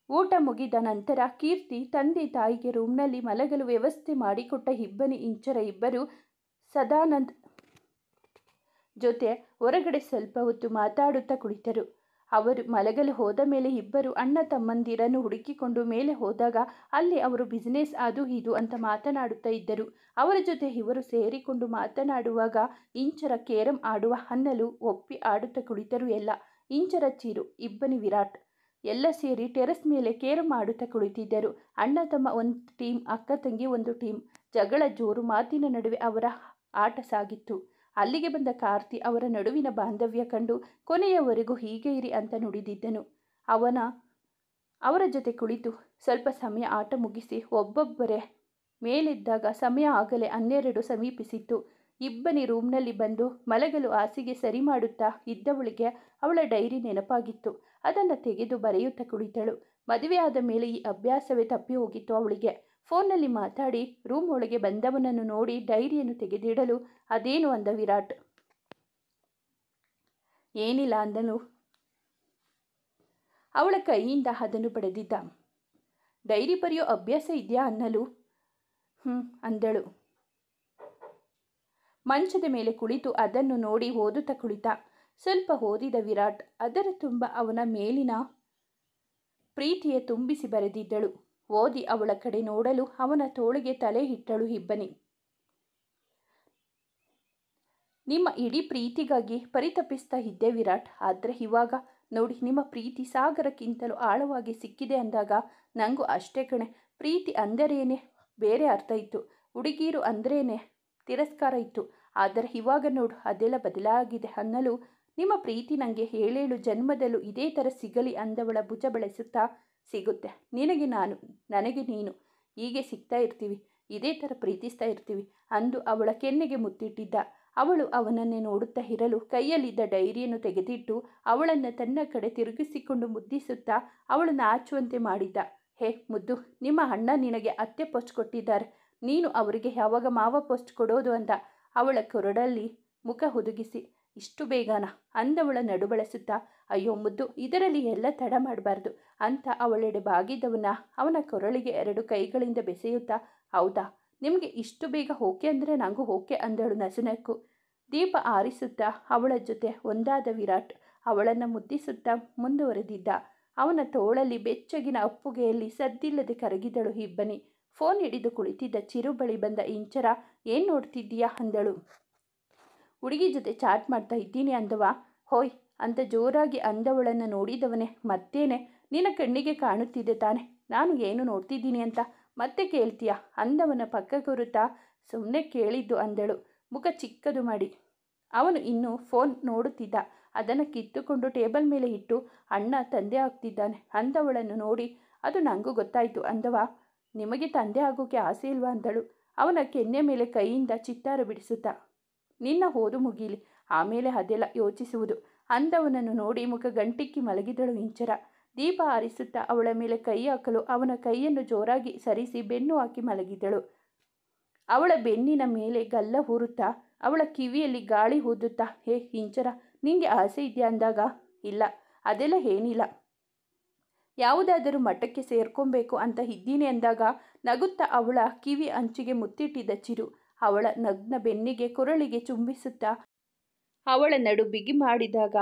ಊಟ ಮುಗಿದ ನಂತರ ಕೀರ್ತಿ ತಂದೆ ತಾಯಿಗೆ ರೂಮ್ನಲ್ಲಿ ಮಲಗಲು ವ್ಯವಸ್ಥೆ ಮಾಡಿಕೊಟ್ಟ ಇಬ್ಬನಿ ಇಂಚರ ಇಬ್ಬರು ಸದಾನಂದ್ ಜೊತೆ ಹೊರಗಡೆ ಸ್ವಲ್ಪ ಹೊತ್ತು ಮಾತಾಡುತ್ತಾ ಕುಳಿತರು. ಅವರು ಮಲಗಲು ಹೋದ ಮೇಲೆ ಇಬ್ಬರು ಅಣ್ಣ ತಮ್ಮಂದಿರನ್ನು ಹುಡುಕಿಕೊಂಡು ಮೇಲೆ ಹೋದಾಗ ಅಲ್ಲಿ ಅವರು ಬಿಸಿನೆಸ್ ಅದು ಇದು ಅಂತ ಮಾತನಾಡುತ್ತಾ ಇದ್ದರು. ಅವರ ಜೊತೆ ಇವರು ಸೇರಿಕೊಂಡು ಮಾತನಾಡುವಾಗ ಇಂಚರ ಕೇರಂ ಆಡುವ ಅನ್ನಲು ಒಪ್ಪಿ ಆಡುತ್ತಾ ಕುಳಿತರು ಎಲ್ಲ. ಇಂಚರ ಚಿರು ಇಬ್ಬನಿ ವಿರಾಟ್ ಎಲ್ಲ ಸೇರಿ ಟೆರೆಸ್ ಮೇಲೆ ಕೇರಂ ಆಡುತ್ತಾ ಕುಳಿತಿದ್ದರು. ಅಣ್ಣ ತಮ್ಮ ಒಂದು ಟೀಮ್, ಅಕ್ಕ ತಂಗಿ ಒಂದು ಟೀಮ್. ಜಗಳ ಜೋರು, ಮಾತಿನ ನಡುವೆ ಅವರ ಆಟ ಸಾಗಿತ್ತು. ಅಲ್ಲಿಗೆ ಬಂದ ಕಾರ್ತಿ ಅವರ ನಡುವಿನ ಬಾಂಧವ್ಯ ಕಂಡು ಕೊನೆಯವರೆಗೂ ಹೀಗೆ ಇರಿ ಅಂತ ನುಡಿದಿದ್ದನು. ಅವರ ಜೊತೆ ಕುಳಿತು ಸ್ವಲ್ಪ ಸಮಯ ಆಟ ಮುಗಿಸಿ ಒಬ್ಬೊಬ್ಬರೇ ಮೇಲೆದ್ದಾಗ ಸಮಯ ಆಗಲೇ 12 ಸಮೀಪಿಸಿತ್ತು. ಇಬ್ಬನಿ ರೂಮ್ನಲ್ಲಿ ಬಂದು ಮಲಗಲು ಹಾಸಿಗೆ ಸರಿ ಮಾಡುತ್ತಾ ಇದ್ದವಳಿಗೆ ಅವಳ ಡೈರಿ ನೆನಪಾಗಿತ್ತು. ಅದನ್ನು ತೆಗೆದು ಬರೆಯುತ್ತಾ ಕುಳಿತಳು. ಮದುವೆ ಆದ ಮೇಲೆ ಈ ಅಭ್ಯಾಸವೇ ತಪ್ಪಿ ಹೋಗಿತ್ತು ಅವಳಿಗೆ. ಫೋನ್ನಲ್ಲಿ ಮಾತಾಡಿ ರೂಮ್ ಒಳಗೆ ಬಂದವನನ್ನು ನೋಡಿ ಡೈರಿಯನ್ನು ತೆಗೆದಿಡಲು ಅದೇನು ಅಂದ ವಿರಾಟ್. ಏನಿಲ್ಲ ಅಂದನು. ಅವಳ ಕೈಯಿಂದ ಅದನ್ನು ಪಡೆದಿದ್ದ. ಡೈರಿ ಬರೆಯೋ ಅಭ್ಯಾಸ ಇದೆಯಾ ಅನ್ನಲು ಅಂದಳು. ಮಂಚದ ಮೇಲೆ ಕುಳಿತು ಅದನ್ನು ನೋಡಿ ಓದುತ್ತಾ ಕುಳಿತ. ಸ್ವಲ್ಪ ಓದಿದ ವಿರಾಟ್ ಅದರ ತುಂಬ ಅವನ ಮೇಲಿನ ಪ್ರೀತಿಯ ತುಂಬಿಸಿ ಬರೆದಿದ್ದಳು. ಓದಿ ಅವಳ ಕಡೆ ನೋಡಲು ಅವನ ತೋಳಿಗೆ ತಲೆ ಇಟ್ಟಳು ಇಬ್ಬನಿ. ನಿಮ್ಮ ಇಡೀ ಪ್ರೀತಿಗಾಗಿ ಪರಿತಪಿಸ್ತಾ ಇದ್ದೆ ವಿರಾಟ್. ಆದರೆ ಇವಾಗ ನೋಡಿ, ನಿಮ್ಮ ಪ್ರೀತಿ ಸಾಗರಕ್ಕಿಂತಲೂ ಆಳವಾಗಿ ಸಿಕ್ಕಿದೆ ಅಂದಾಗ ನನಗೂ ಅಷ್ಟೇ ಕಣೆ. ಪ್ರೀತಿ ಅಂದರೇನೆ ಬೇರೆ ಅರ್ಥ ಇತ್ತು. ಹುಡುಗೀರು ಅಂದ್ರೇನೆ ತಿರಸ್ಕಾರ ಇತ್ತು. ಆದರೆ ಇವಾಗ ನೋಡು, ಅದೆಲ್ಲ ಬದಲಾಗಿದೆ ಅನ್ನಲು ನಿಮ್ಮ ಪ್ರೀತಿ ನನಗೆ 7 ಜನ್ಮದಲ್ಲೂ ಇದೇ ಥರ ಸಿಗಲಿ ಅಂದವಳ ಭುಜ ಬೆಳೆಸುತ್ತಾ, ಸಿಗುತ್ತೆ. ನಿನಗೆ ನಾನು, ನನಗೆ ನೀನು, ಹೀಗೆ ಸಿಗ್ತಾ ಇರ್ತೀವಿ, ಇದೇ ಥರ ಪ್ರೀತಿಸ್ತಾ ಇರ್ತೀವಿ ಅಂದು ಅವಳ ಕೆನ್ನೆಗೆ ಮುತ್ತಿಟ್ಟಿದ್ದ. ಅವಳು ಅವನನ್ನೇ ನೋಡುತ್ತಾ ಇರಲು ಕೈಯಲ್ಲಿದ್ದ ಡೈರಿಯನ್ನು ತೆಗೆದಿಟ್ಟು ಅವಳನ್ನು ತನ್ನ ಕಡೆ ತಿರುಗಿಸಿಕೊಂಡು ಮುದ್ದಿಸುತ್ತಾ ಅವಳು ನಾಚುವಂತೆ ಮಾಡಿದ್ದ. ಹೇ ಮುದ್ದು, ನಿಮ್ಮ ಅಣ್ಣ ನಿನಗೆ ಅತ್ತೆ ಪೋಸ್ಟ್ ಕೊಟ್ಟಿದ್ದಾರೆ. ನೀನು ಅವರಿಗೆ ಯಾವಾಗ ಮಾವ ಪೋಸ್ಟ್ ಕೊಡೋದು ಅಂದ. ಅವಳ ಕೊರಡಲ್ಲಿ ಮುಖ ಹುದುಗಿಸಿ, ಇಷ್ಟು ಬೇಗನಾ ಅಂದವಳ ನಡು ಬಳಸುತ್ತಾ, ಅಯ್ಯೋ ಮುದ್ದು, ಇದರಲ್ಲಿ ಎಲ್ಲ ತಡ ಮಾಡಬಾರ್ದು ಅಂತ ಅವಳೆಡೆ ಬಾಗಿದವನ ಅವನ ಕೊರಳಿಗೆ 2 ಕೈಗಳಿಂದ ಬೆಸೆಯುತ್ತಾ, ಹೌದಾ, ನಿಮಗೆ ಇಷ್ಟು ಬೇಗ ಓಕೆ ಅಂದರೆ ನನಗೂ ಓಕೆ ಅಂದಳು ನಸುನಕ್ಕು. ದೀಪ ಆರಿಸುತ್ತಾ ಅವಳ ಜೊತೆ ಒಂದಾದ ವಿರಾಟ್ ಅವಳನ್ನು ಮುದ್ದಿಸುತ್ತಾ ಮುಂದುವರೆದಿದ್ದ. ಅವನ ತೋಳಲ್ಲಿ ಬೆಚ್ಚಗಿನ ಅಪ್ಪುಗೆಯಲ್ಲಿ ಸದ್ದಿಲ್ಲದೆ ಕರಗಿದಳು ಇಬ್ಬನಿ. ಫೋನ್ ಹಿಡಿದು ಕುಳಿತಿದ್ದ ಚಿರು ಬಳಿ ಬಂದ ಇಂಚರ, ಏನು ನೋಡ್ತಿದ್ದೀಯಾ ಅಂದಳು. ಹುಡುಗಿ ಜೊತೆ ಚಾಟ್ ಮಾಡ್ತಾ ಇದ್ದೀನಿ ಅಂದವ. ಹೋಯ್ ಅಂತ ಜೋರಾಗಿ ಅಂದವಳನ್ನು ನೋಡಿದವನೇ, ಮತ್ತೇನೆ, ನಿನ್ನ ಕಣ್ಣಿಗೆ ಕಾಣುತ್ತಿದೆ ತಾನೆ ನಾನು ಏನು ನೋಡ್ತಿದ್ದೀನಿ ಅಂತ ಮತ್ತೆ ಕೇಳ್ತೀಯಾ ಅಂದವನ ಪಕ್ಕ ಗುರುತಾ. ಸುಮ್ಮನೆ ಕೇಳಿದ್ದು ಅಂದಳು ಮುಖ ಚಿಕ್ಕದು ಮಾಡಿ. ಅವನು ಇನ್ನೂ ಫೋನ್ ನೋಡುತ್ತಿದ್ದ. ಅದನ್ನು ಕಿತ್ತುಕೊಂಡು ಟೇಬಲ್ ಮೇಲೆ ಇಟ್ಟು, ಅಣ್ಣ ತಂದೆ ಆಗ್ತಿದ್ದಾನೆ ಅಂದವಳನ್ನು ನೋಡಿ, ಅದು ನನಗೂ ಗೊತ್ತಾಯಿತು ಅಂದವ. ನಿಮಗೆ ತಂದೆ ಆಗೋಕ್ಕೆ ಆಸೆ ಇಲ್ವಾ ಅಂದಳು ಅವನ ಕೆನ್ನೆ ಮೇಲೆ ಕೈಯಿಂದ ಚಿತ್ತಾರ ಬಿಡಿಸುತ್ತಾ. ನಿನ್ನ ಓದು ಮುಗೀಲಿ, ಆಮೇಲೆ ಅದೆಲ್ಲ ಯೋಚಿಸುವುದು ಅಂದವನನ್ನು ನೋಡಿ ಮುಖ ಗಂಟಿಕ್ಕಿ ಮಲಗಿದಳು ಇಂಚರ. ದೀಪ ಆರಿಸುತ್ತಾ ಅವಳ ಮೇಲೆ ಕೈ ಹಾಕಲು ಅವನ ಕೈಯನ್ನು ಜೋರಾಗಿ ಸರಿಸಿ ಬೆನ್ನು ಹಾಕಿ ಮಲಗಿದಳು. ಅವಳ ಬೆನ್ನಿನ ಮೇಲೆ ಗಲ್ಲ ಊರುತ್ತಾ ಅವಳ ಕಿವಿಯಲ್ಲಿ ಗಾಳಿ ಊದುತ್ತಾ, ಹೇ ಇಂಚರ, ನಿಂಗೆ ಆಸೆ ಇದೆಯಾ ಅಂದಾಗ, ಇಲ್ಲ ಅದೆಲ್ಲ ಏನಿಲ್ಲ, ಯಾವುದಾದರೂ ಮಠಕ್ಕೆ ಸೇರ್ಕೊಬೇಕು ಅಂತ ಇದ್ದೀನಿ ಅಂದಾಗ ನಗುತ್ತಾ ಅವಳ ಕಿವಿ ಅಂಚಿಗೆ ಮುತ್ತಿಟ್ಟಿದ್ದ ಚಿರು ಅವಳ ನಗ್ನ ಬೆನ್ನಿಗೆ ಕೊರಳಿಗೆ ಚುಂಬಿಸುತ್ತಾ ಅವಳ ನಡು ಬಿಗಿ ಮಾಡಿದಾಗ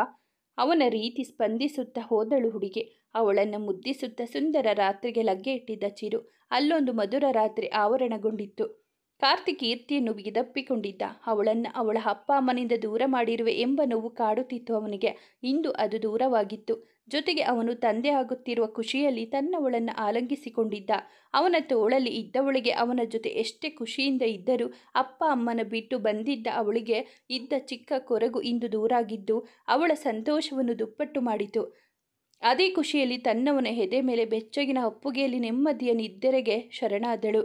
ಅವನ ರೀತಿ ಸ್ಪಂದಿಸುತ್ತಾ ಹೋದಳು ಹುಡುಗಿ. ಅವಳನ್ನು ಮುದ್ದಿಸುತ್ತಾ ಸುಂದರ ರಾತ್ರಿಗೆ ಲಗ್ಗೆ ಇಟ್ಟಿದ್ದ ಚಿರು. ಅಲ್ಲೊಂದು ಮಧುರ ರಾತ್ರಿ ಆವರಣಗೊಂಡಿತ್ತು. ಕಾರ್ತಿಕ್ ಕೀರ್ತಿಯನ್ನು ಬಿಗಿದಪ್ಪಿಕೊಂಡಿದ್ದ. ಅವಳನ್ನು ಅವಳ ಅಪ್ಪ ಅಮ್ಮನಿಂದ ದೂರ ಮಾಡಿರುವೆ ಎಂಬ ನೋವು ಕಾಡುತ್ತಿತ್ತು ಅವನಿಗೆ. ಇಂದು ಅದು ದೂರವಾಗಿತ್ತು. ಜೊತೆಗೆ ಅವನು ತಂದೆ ಆಗುತ್ತಿರುವ ಖುಷಿಯಲ್ಲಿ ತನ್ನವಳನ್ನು ಆಲಂಗಿಸಿಕೊಂಡಿದ್ದ. ಅವನ ತೋಳಲ್ಲಿ ಇದ್ದವಳಿಗೆ ಅವನ ಜೊತೆ ಎಷ್ಟೇ ಖುಷಿಯಿಂದ ಇದ್ದರೂ ಅಪ್ಪ ಅಮ್ಮನ ಬಿಟ್ಟು ಬಂದಿದ್ದ ಅವಳಿಗೆ ಇದ್ದ ಚಿಕ್ಕ ಕೊರಗು ಇಂದು ದೂರಾಗಿದ್ದು ಅವಳ ಸಂತೋಷವನ್ನು ದುಪ್ಪಟ್ಟು ಮಾಡಿತು. ಅದೇ ಖುಷಿಯಲ್ಲಿ ತನ್ನವನ ಎದೆ ಮೇಲೆ ಬೆಚ್ಚಗಿನ ಅಪ್ಪುಗೆಯಲ್ಲಿ ನೆಮ್ಮದಿಯ ನಿದ್ದೆರೆಗೆ ಶರಣಾದಳು.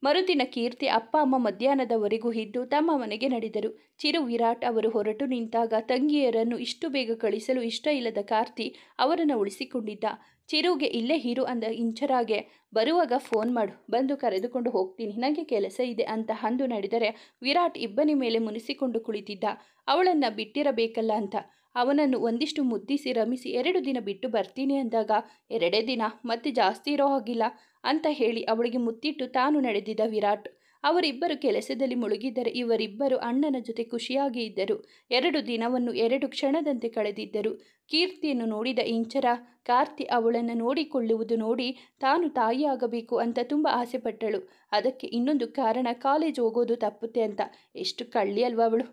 ಮರುದಿನ ಕೀರ್ತಿ ಅಪ್ಪ ಅಮ್ಮ ಮಧ್ಯಾಹ್ನದವರೆಗೂ ಇದ್ದು ತಮ್ಮ ಮನೆಗೆ ನಡೆದರು. ಚಿರು ವಿರಾಟ್ ಅವರು ಹೊರಟು ನಿಂತಾಗ ತಂಗಿಯರನ್ನು ಇಷ್ಟು ಬೇಗ ಕಳಿಸಲು ಇಷ್ಟ ಇಲ್ಲದ ಕಾರ್ತಿ ಅವರನ್ನು ಉಳಿಸಿಕೊಂಡಿದ್ದ. ಚಿರುಗೆ ಇಲ್ಲೇ ಇರು ಅಂದ ಇಂಚರಾಗೆ, ಬರುವಾಗ ಫೋನ್ ಮಾಡು, ಬಂದು ಕರೆದುಕೊಂಡು ಹೋಗ್ತೀನಿ, ನನಗೆ ಕೆಲಸ ಇದೆ ಅಂತ ಅಂದು ನಡೆದರೆ ವಿರಾಟ್ ಇಬ್ಬನಿ ಮೇಲೆ ಮುನಿಸಿಕೊಂಡು ಕುಳಿತಿದ್ದ. ಅವಳನ್ನು ಬಿಟ್ಟಿರಬೇಕಲ್ಲ ಅಂತ. ಅವನನ್ನು ಒಂದಿಷ್ಟು ಮುದ್ದಿಸಿ ರಮಿಸಿ 2 ದಿನ ಬಿಟ್ಟು ಬರ್ತೀನಿ ಅಂದಾಗ, 2 ದಿನ ಮತ್ತೆ ಜಾಸ್ತಿ ಇರೋ ಹಾಗಿಲ್ಲ ಅಂತ ಹೇಳಿ ಅವಳಿಗೆ ಮುತ್ತಿಟ್ಟು ತಾನು ನಡೆದಿದ್ದ ವಿರಾಟ್. ಅವರಿಬ್ಬರು ಕೆಲಸದಲ್ಲಿ ಮುಳುಗಿದ್ದರೆ ಇವರಿಬ್ಬರು ಅಣ್ಣನ ಜೊತೆ ಖುಷಿಯಾಗಿ ಇದ್ದರು. 2 ದಿನವನ್ನು 2 ಕ್ಷಣದಂತೆ ಕಳೆದಿದ್ದರು. ಕೀರ್ತಿಯನ್ನು ನೋಡಿದ ಇಂಚರ ಕಾರ್ತಿ ಅವಳನ್ನು ನೋಡಿಕೊಳ್ಳುವುದು ನೋಡಿ ತಾನು ತಾಯಿಯಾಗಬೇಕು ಅಂತ ತುಂಬ ಆಸೆಪಟ್ಟಳು. ಅದಕ್ಕೆ ಇನ್ನೊಂದು ಕಾರಣ, ಕಾಲೇಜ್ ಹೋಗೋದು ತಪ್ಪುತ್ತೆ ಅಂತ. ಎಷ್ಟು ಕಳ್ಳಿ ಅಲ್ವಾ ಅವಳು.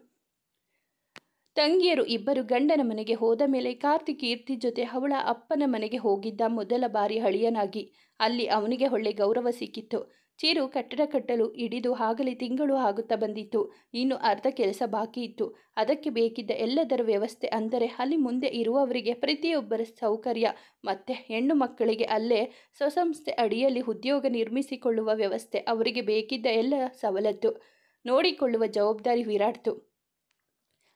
ತಂಗಿಯರು ಇಬ್ಬರು ಗಂಡನ ಮನೆಗೆ ಹೋದ ಮೇಲೆ ಕಾರ್ತಿ ಕೀರ್ತಿ ಜೊತೆ ಅವಳ ಅಪ್ಪನ ಮನೆಗೆ ಹೋಗಿದ್ದ ಮೊದಲ ಬಾರಿ ಅಳಿಯನಾಗಿ. ಅಲ್ಲಿ ಅವನಿಗೆ ಒಳ್ಳೆ ಗೌರವ ಸಿಕ್ಕಿತ್ತು. ಚಿರು ಕಟ್ಟಡ ಕಟ್ಟಲು ಹಿಡಿದು ಆಗಲೇ ತಿಂಗಳು ಆಗುತ್ತಾ ಬಂದಿತ್ತು. ಇನ್ನು ಅರ್ಧ ಕೆಲಸ ಬಾಕಿ ಇತ್ತು. ಅದಕ್ಕೆ ಬೇಕಿದ್ದ ಎಲ್ಲದರ ವ್ಯವಸ್ಥೆ, ಅಂದರೆ ಅಲ್ಲಿ ಮುಂದೆ ಇರುವವರಿಗೆ ಪ್ರತಿಯೊಬ್ಬರ ಸೌಕರ್ಯ, ಮತ್ತೆ ಹೆಣ್ಣು ಮಕ್ಕಳಿಗೆ ಅಲ್ಲೇ ಸ್ವಸಂಸ್ಥೆ ಅಡಿಯಲ್ಲಿ ಉದ್ಯೋಗ ನಿರ್ಮಿಸಿಕೊಳ್ಳುವ ವ್ಯವಸ್ಥೆ, ಅವರಿಗೆ ಬೇಕಿದ್ದ ಎಲ್ಲ ಸವಲತ್ತು ನೋಡಿಕೊಳ್ಳುವ ಜವಾಬ್ದಾರಿ ವಿರಾಟ್ತು.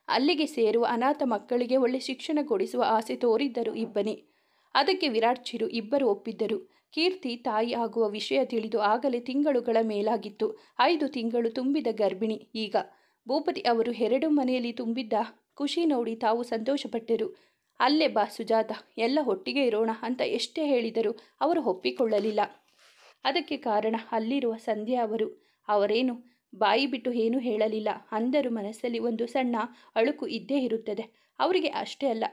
ಅಲ್ಲಿಗೆ ಸೇರುವ ಅನಾಥ ಮಕ್ಕಳಿಗೆ ಒಳ್ಳೆ ಶಿಕ್ಷಣ ಕೊಡಿಸುವ ಆಸೆ ತೋರಿದ್ದರು ಇಬ್ಬನಿ. ಅದಕ್ಕೆ ವಿರಾಟ್, ಚಿರು ಇಬ್ಬರು ಒಪ್ಪಿದ್ದರು. ಕೀರ್ತಿ ತಾಯಿ ಆಗುವ ವಿಷಯ ತಿಳಿದು ಆಗಲೇ ತಿಂಗಳುಗಳ ಮೇಲಾಗಿತ್ತು. 5 ತಿಂಗಳು ತುಂಬಿದ ಗರ್ಭಿಣಿ. ಈಗ ಭೂಪತಿ ಅವರು 2 ಮನೆಯಲ್ಲಿ ತುಂಬಿದ್ದ ಖುಷಿ ನೋಡಿ ತಾವು ಸಂತೋಷಪಟ್ಟರು. ಅಲ್ಲೇ ಬಾ ಸುಜಾತ, ಎಲ್ಲ ಒಟ್ಟಿಗೆ ಇರೋಣ ಅಂತ ಎಷ್ಟೇ ಹೇಳಿದರೂ ಅವರು ಒಪ್ಪಿಕೊಳ್ಳಲಿಲ್ಲ. ಅದಕ್ಕೆ ಕಾರಣ ಅಲ್ಲಿರುವ ಸಂಧ್ಯಾ ಅವರು. ಅವರೇನು ಬಾಯಿ ಬಿಟ್ಟು ಏನೂ ಹೇಳಲಿಲ್ಲ. ಅಂದರೂ ಮನಸ್ಸಲ್ಲಿ ಒಂದು ಸಣ್ಣ ಅಳುಕು ಇದ್ದೇ ಇರುತ್ತದೆ. ಅವರಿಗೆ ಅಷ್ಟೇ ಅಲ್ಲ,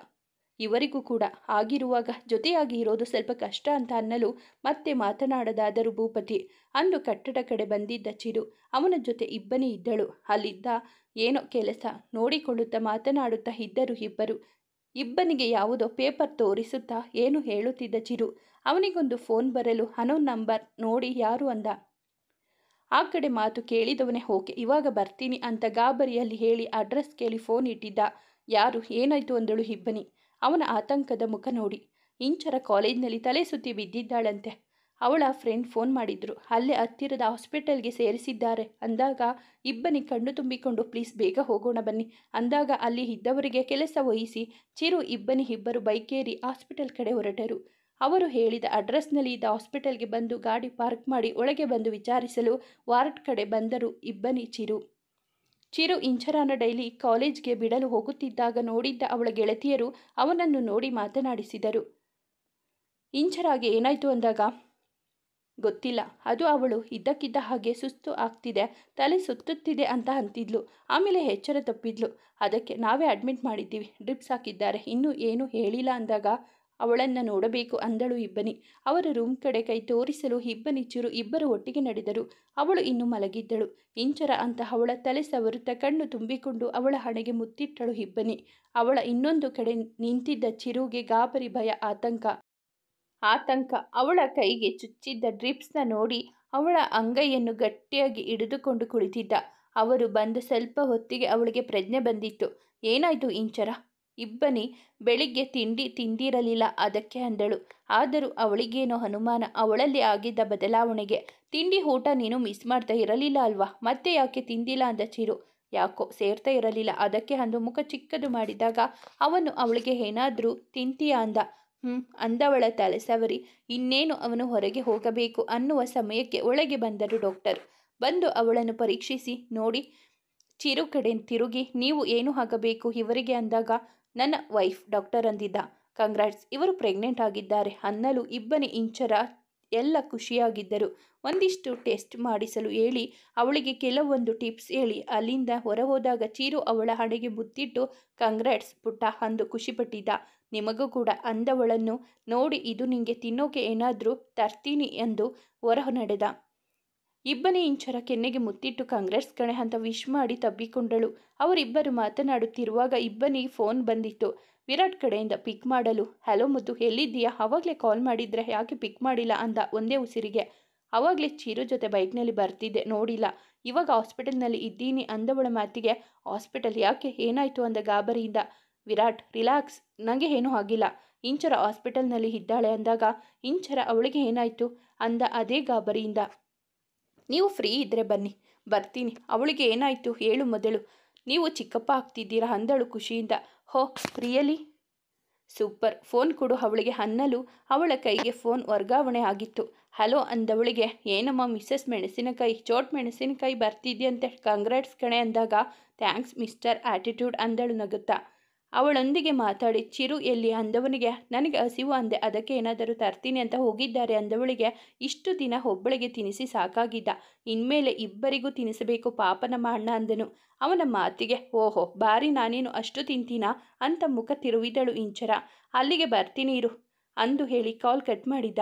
ಇವರಿಗೂ ಕೂಡ. ಆಗಿರುವಾಗ ಜೊತೆಯಾಗಿ ಇರೋದು ಸ್ವಲ್ಪ ಕಷ್ಟ ಅಂತ ಅನ್ನಲು ಮತ್ತೆ ಮಾತನಾಡದಾದರೂ ಭೂಪತಿ. ಅಂದು ಕಟ್ಟಡ ಕಡೆ ಬಂದಿದ್ದ ಚಿರು, ಅವನ ಜೊತೆ ಇಬ್ಬನಿ ಇದ್ದಳು. ಅಲ್ಲಿದ್ದ ಏನೋ ಕೆಲಸ ನೋಡಿಕೊಳ್ಳುತ್ತಾ ಮಾತನಾಡುತ್ತಾ ಇದ್ದರು ಇಬ್ಬರು. ಇಬ್ಬನಿಗೆ ಯಾವುದೋ ಪೇಪರ್ ತೋರಿಸುತ್ತಾ ಏನು ಹೇಳುತ್ತಿದ್ದ ಚಿರು. ಅವನಿಗೊಂದು ಫೋನ್ ಬರಲು ಅನೋನ್ ನಂಬರ್ ನೋಡಿ ಯಾರು ಅಂದ. ಆ ಕಡೆ ಮಾತು ಕೇಳಿದವನೇ ಓಕೆ ಇವಾಗ ಬರ್ತೀನಿ ಅಂತ ಗಾಬರಿಯಲ್ಲಿ ಹೇಳಿ ಅಡ್ರೆಸ್ ಕೇಳಿ ಫೋನ್ ಇಟ್ಟಿದ್ದ. ಯಾರು, ಏನಾಯ್ತು ಅಂದಳು ಇಬ್ಬನಿ. ಅವನ ಆತಂಕದ ಮುಖ ನೋಡಿ. ಇಂಚರ ಕಾಲೇಜ್ನಲ್ಲಿ ತಲೆ ಸುತ್ತಿ ಬಿದ್ದಿದ್ದಾಳಂತೆ. ಅವಳ ಫ್ರೆಂಡ್ ಫೋನ್ ಮಾಡಿದ್ರು, ಅಲ್ಲೇ ಹತ್ತಿರದ ಹಾಸ್ಪಿಟಲ್ಗೆ ಸೇರಿಸಿದ್ದಾರೆ ಅಂದಾಗ ಇಬ್ಬನಿ ಕಣ್ಣು ತುಂಬಿಕೊಂಡು ಪ್ಲೀಸ್ ಬೇಗ ಹೋಗೋಣ ಬನ್ನಿ ಅಂದಾಗ ಅಲ್ಲಿ ಇದ್ದವರಿಗೆ ಕೆಲಸ ವಹಿಸಿ ಚಿರು ಇಬ್ಬನಿ ಇಬ್ಬರು ಬೈಕೇರಿ ಹಾಸ್ಪಿಟಲ್ ಕಡೆ ಹೊರಟರು. ಅವರು ಹೇಳಿದ ಅಡ್ರೆಸ್ನಲ್ಲಿ ಇದ್ದ ಹಾಸ್ಪಿಟಲ್ಗೆ ಬಂದು ಗಾಡಿ ಪಾರ್ಕ್ ಮಾಡಿ ಒಳಗೆ ಬಂದು ವಿಚಾರಿಸಲು ವಾರ್ಡ್ ಕಡೆ ಬಂದರು ಇಬ್ಬನಿ ಚಿರು. ಚಿರು ಇಂಚರಾನ ಡೈಲಿ ಕಾಲೇಜ್ಗೆ ಬಿಡಲು ಹೋಗುತ್ತಿದ್ದಾಗ ನೋಡಿದ್ದ ಅವಳ ಗೆಳತಿಯರು ಅವನನ್ನು ನೋಡಿ ಮಾತನಾಡಿಸಿದರು. ಇಂಚರಾಗೆ ಏನಾಯ್ತು ಅಂದಾಗ ಗೊತ್ತಿಲ್ಲ, ಅದು ಅವಳು ಇದ್ದಕ್ಕಿದ್ದ ಹಾಗೆ ಸುಸ್ತು ಆಗ್ತಿದೆ, ತಲೆ ಸುತ್ತುತ್ತಿದೆ ಅಂತ ಅಂತಿದ್ಲು. ಆಮೇಲೆ ಎಚ್ಚರ ತಪ್ಪಿದ್ಲು. ಅದಕ್ಕೆ ನಾವೇ ಅಡ್ಮಿಟ್ ಮಾಡಿದ್ದೀವಿ, ಡ್ರಿಪ್ಸ್ ಹಾಕಿದ್ದಾರೆ, ಇನ್ನೂ ಏನೂ ಹೇಳಿಲ್ಲ ಅಂದಾಗ ಅವಳನ್ನು ನೋಡಬೇಕು ಅಂದಳು ಇಬ್ಬನಿ. ಅವರ ರೂಮ್ ಕಡೆ ಕೈ ತೋರಿಸಲು ಇಬ್ಬನಿ ಚಿರು ಇಬ್ಬರು ಒಟ್ಟಿಗೆ ನಡೆದರು. ಅವಳು ಇನ್ನು ಮಲಗಿದ್ದಳು. ಇಂಚರ ಅಂತ ಅವಳ ತಲೆ ಸವರುತ್ತಾ ಕಣ್ಣು ತುಂಬಿಕೊಂಡು ಅವಳ ಹಣೆಗೆ ಮುತ್ತಿಟ್ಟಳು ಇಬ್ಬನಿ. ಅವಳ ಇನ್ನೊಂದು ಕಡೆ ನಿಂತಿದ್ದ ಚಿರುಗೆ ಗಾಬರಿ, ಭಯ, ಆತಂಕ. ಅವಳ ಕೈಗೆ ಚುಚ್ಚಿದ್ದ ಡ್ರಿಪ್ಸ್ನ ನೋಡಿ ಅವಳ ಅಂಗೈಯನ್ನು ಗಟ್ಟಿಯಾಗಿ ಹಿಡಿದುಕೊಂಡು ಕುಳಿತಿದ್ದ. ಅವರು ಬಂದು ಸ್ವಲ್ಪ ಹೊತ್ತಿಗೆ ಅವಳಿಗೆ ಪ್ರಜ್ಞೆ ಬಂದಿತ್ತು. ಏನಾಯ್ತು ಇಂಚರ? ಇಬ್ಬನಿ ಬೆಳಿಗ್ಗೆ ತಿಂಡಿ ತಿಂದಿರಲಿಲ್ಲ ಅದಕ್ಕೆ ಅಂದಳು. ಆದರೂ ಅವಳಿಗೇನೋ ಅನುಮಾನ ಅವಳಲ್ಲಿ ಆಗಿದ್ದ ಬದಲಾವಣೆಗೆ. ತಿಂಡಿ ಊಟ ನೀನು ಮಿಸ್ ಮಾಡ್ತಾ ಇರಲಿಲ್ಲ ಅಲ್ವಾ, ಮತ್ತೆ ಯಾಕೆ ತಿಂದಿಲ್ಲ ಅಂದ ಚಿರು. ಯಾಕೋ ಸೇರ್ತಾ ಇರಲಿಲ್ಲ ಅದಕ್ಕೆ ಅಂದು ಮುಖ ಚಿಕ್ಕದು ಮಾಡಿದಾಗ ಅವನು ಅವಳಿಗೆ ಏನಾದರೂ ತಿಂತೀಯಾ ಅಂದ. ಅಂದವಳ ತಲೆ ಸವರಿ. ಇನ್ನೇನು ಅವನು ಹೊರಗೆ ಹೋಗಬೇಕು ಅನ್ನುವ ಸಮಯಕ್ಕೆ ಒಳಗೆ ಬಂದರು ಡಾಕ್ಟರ್. ಬಂದು ಅವಳನ್ನು ಪರೀಕ್ಷಿಸಿ ನೋಡಿ ಚಿರು ಕಡೆ ತಿರುಗಿ ನೀವು ಏನು ಆಗಬೇಕು ಇವರಿಗೆ ಅಂದಾಗ ನನ್ನ ವೈಫ್ ಡಾಕ್ಟರ್ ಅಂದಿದ್ದ. ಕಂಗ್ರಾಟ್ಸ್, ಇವರು ಪ್ರೆಗ್ನೆಂಟ್ ಆಗಿದ್ದಾರೆ ಅನ್ನಲು ಇಬ್ಬನಿ ಇಂಚರ ಎಲ್ಲ ಖುಷಿಯಾಗಿದ್ದರು. ಒಂದಿಷ್ಟು ಟೆಸ್ಟ್ ಮಾಡಿಸಲು ಹೇಳಿ ಅವಳಿಗೆ ಕೆಲವೊಂದು ಟಿಪ್ಸ್ ಹೇಳಿ ಅಲ್ಲಿಂದ ಹೊರ ಹೋದಾಗ ಚಿರು ಅವಳ ಹಣೆಗೆ ಮುತ್ತಿಟ್ಟು ಕಂಗ್ರಾಟ್ಸ್ ಪುಟ್ಟ ಅಂದು ಖುಷಿಪಟ್ಟಿದ್ದ. ನಿಮಗೂ ಕೂಡ ಅಂದವಳನ್ನು ನೋಡಿ ಇದು ನಿಂಗೆ ತಿನ್ನೋಕೆ ಏನಾದರೂ ತರ್ತೀನಿ ಎಂದು ಹೊರ ನಡೆದ. ಇಬ್ಬನಿ ಇಂಚರ ಕೆನ್ನೆಗೆ ಮುತ್ತಿಟ್ಟು ಕಂಗ್ರಾಟ್ಸ್ ಕಣೆ ಅಂತ ವಿಶ್ ಮಾಡಿ ತಬ್ಬಿಕೊಂಡಳು. ಅವರಿಬ್ಬರು ಮಾತನಾಡುತ್ತಿರುವಾಗ ಇಬ್ಬನಿ ಫೋನ್ ಬಂದಿತ್ತು ವಿರಾಟ್ ಕಡೆಯಿಂದ. ಪಿಕ್ ಮಾಡಲು ಹಲೋ ಮುದ್ದು ಎಲ್ಲಿದ್ದೀಯಾ, ಅವಾಗಲೇ ಕಾಲ್ ಮಾಡಿದ್ರೆ ಯಾಕೆ ಪಿಕ್ ಮಾಡಿಲ್ಲ ಅಂದ ಒಂದೇ ಉಸಿರಿಗೆ. ಅವಾಗಲೇ ಚಿರು ಜೊತೆ ಬೈಕ್ನಲ್ಲಿ ಬರ್ತಿದ್ದೆ ನೋಡಿಲ್ಲ, ಇವಾಗ ಹಾಸ್ಪಿಟಲ್ನಲ್ಲಿ ಇದ್ದೀನಿ ಅಂದವಳ ಮಾತಿಗೆ ಹಾಸ್ಪಿಟಲ್ ಯಾಕೆ ಏನಾಯ್ತು ಅಂದ ಗಾಬರಿಯಿಂದ. ವಿರಾಟ್ ರಿಲ್ಯಾಕ್ಸ್, ನನಗೆ ಏನೂ ಆಗಿಲ್ಲ, ಇಂಚರ ಹಾಸ್ಪಿಟಲ್ನಲ್ಲಿ ಇದ್ದಾಳೆ ಅಂದಾಗ ಇಂಚರ ಅವಳಿಗೆ ಏನಾಯ್ತು ಅಂದ ಅದೇ ಗಾಬರಿಯಿಂದ. ನೀವು ಫ್ರೀ ಇದ್ದರೆ ಬನ್ನಿ, ಬರ್ತೀನಿ, ಅವಳಿಗೆ ಏನಾಯಿತು ಹೇಳು ಮೊದಲು, ನೀವು ಚಿಕ್ಕಪ್ಪ ಆಗ್ತಿದ್ದೀರಾ ಅಂದಳು ಖುಷಿಯಿಂದ. ಹೋ ರಿಯಲಿ ಸೂಪರ್, ಫೋನ್ ಕೊಡು ಅವಳಿಗೆ ಅನ್ನಲು ಅವಳ ಕೈಗೆ ಫೋನ್ ವರ್ಗಾವಣೆ ಆಗಿತ್ತು. ಹಲೋ ಅಂದವಳಿಗೆ ಏನಮ್ಮ ಮಿಸ್ಸಸ್ ಮೆಣಸಿನಕಾಯಿ, ಚೋಟ್ ಮೆಣಸಿನಕಾಯಿ ಬರ್ತಿದ್ಯಂತೆ, ಕಂಗ್ರಾಟ್ಸ್ ಕಣೆ ಅಂದಾಗ ಥ್ಯಾಂಕ್ಸ್ ಮಿಸ್ಟರ್ ಆಟಿಟ್ಯೂಡ್ ಅಂದಳು ನಗುತ್ತಾ. ಅವಳೊಂದಿಗೆ ಮಾತಾಡಿ ಚಿರು ಎಲ್ಲಿ ಅಂದವನಿಗೆ ನನಗೆ ಹಸಿವು ಅಂದೆ, ಅದಕ್ಕೆ ಏನಾದರೂ ತರ್ತೀನಿ ಅಂತ ಹೋಗಿದ್ದಾರೆ ಅಂದವಳಿಗೆ ಇಷ್ಟು ದಿನ ಒಬ್ಬಳಿಗೆ ತಿನಿಸಿ ಸಾಕಾಗಿದ್ದ, ಇನ್ಮೇಲೆ ಇಬ್ಬರಿಗೂ ತಿನಿಸಬೇಕು ಪಾಪ ನಮ್ಮ ಅಣ್ಣ ಅಂದನು. ಅವನ ಮಾತಿಗೆ ಓಹೋ ಬಾರಿ ನಾನೇನು ಅಷ್ಟು ತಿಂತೀನಾ ಅಂತ ಮುಖ ತಿರುವಿದಳು ಇಂಚರ. ಅಲ್ಲಿಗೆ ಬರ್ತೀನಿ ಇರು ಅಂದು ಹೇಳಿ ಕಾಲ್ ಕಟ್ ಮಾಡಿದ್ದ.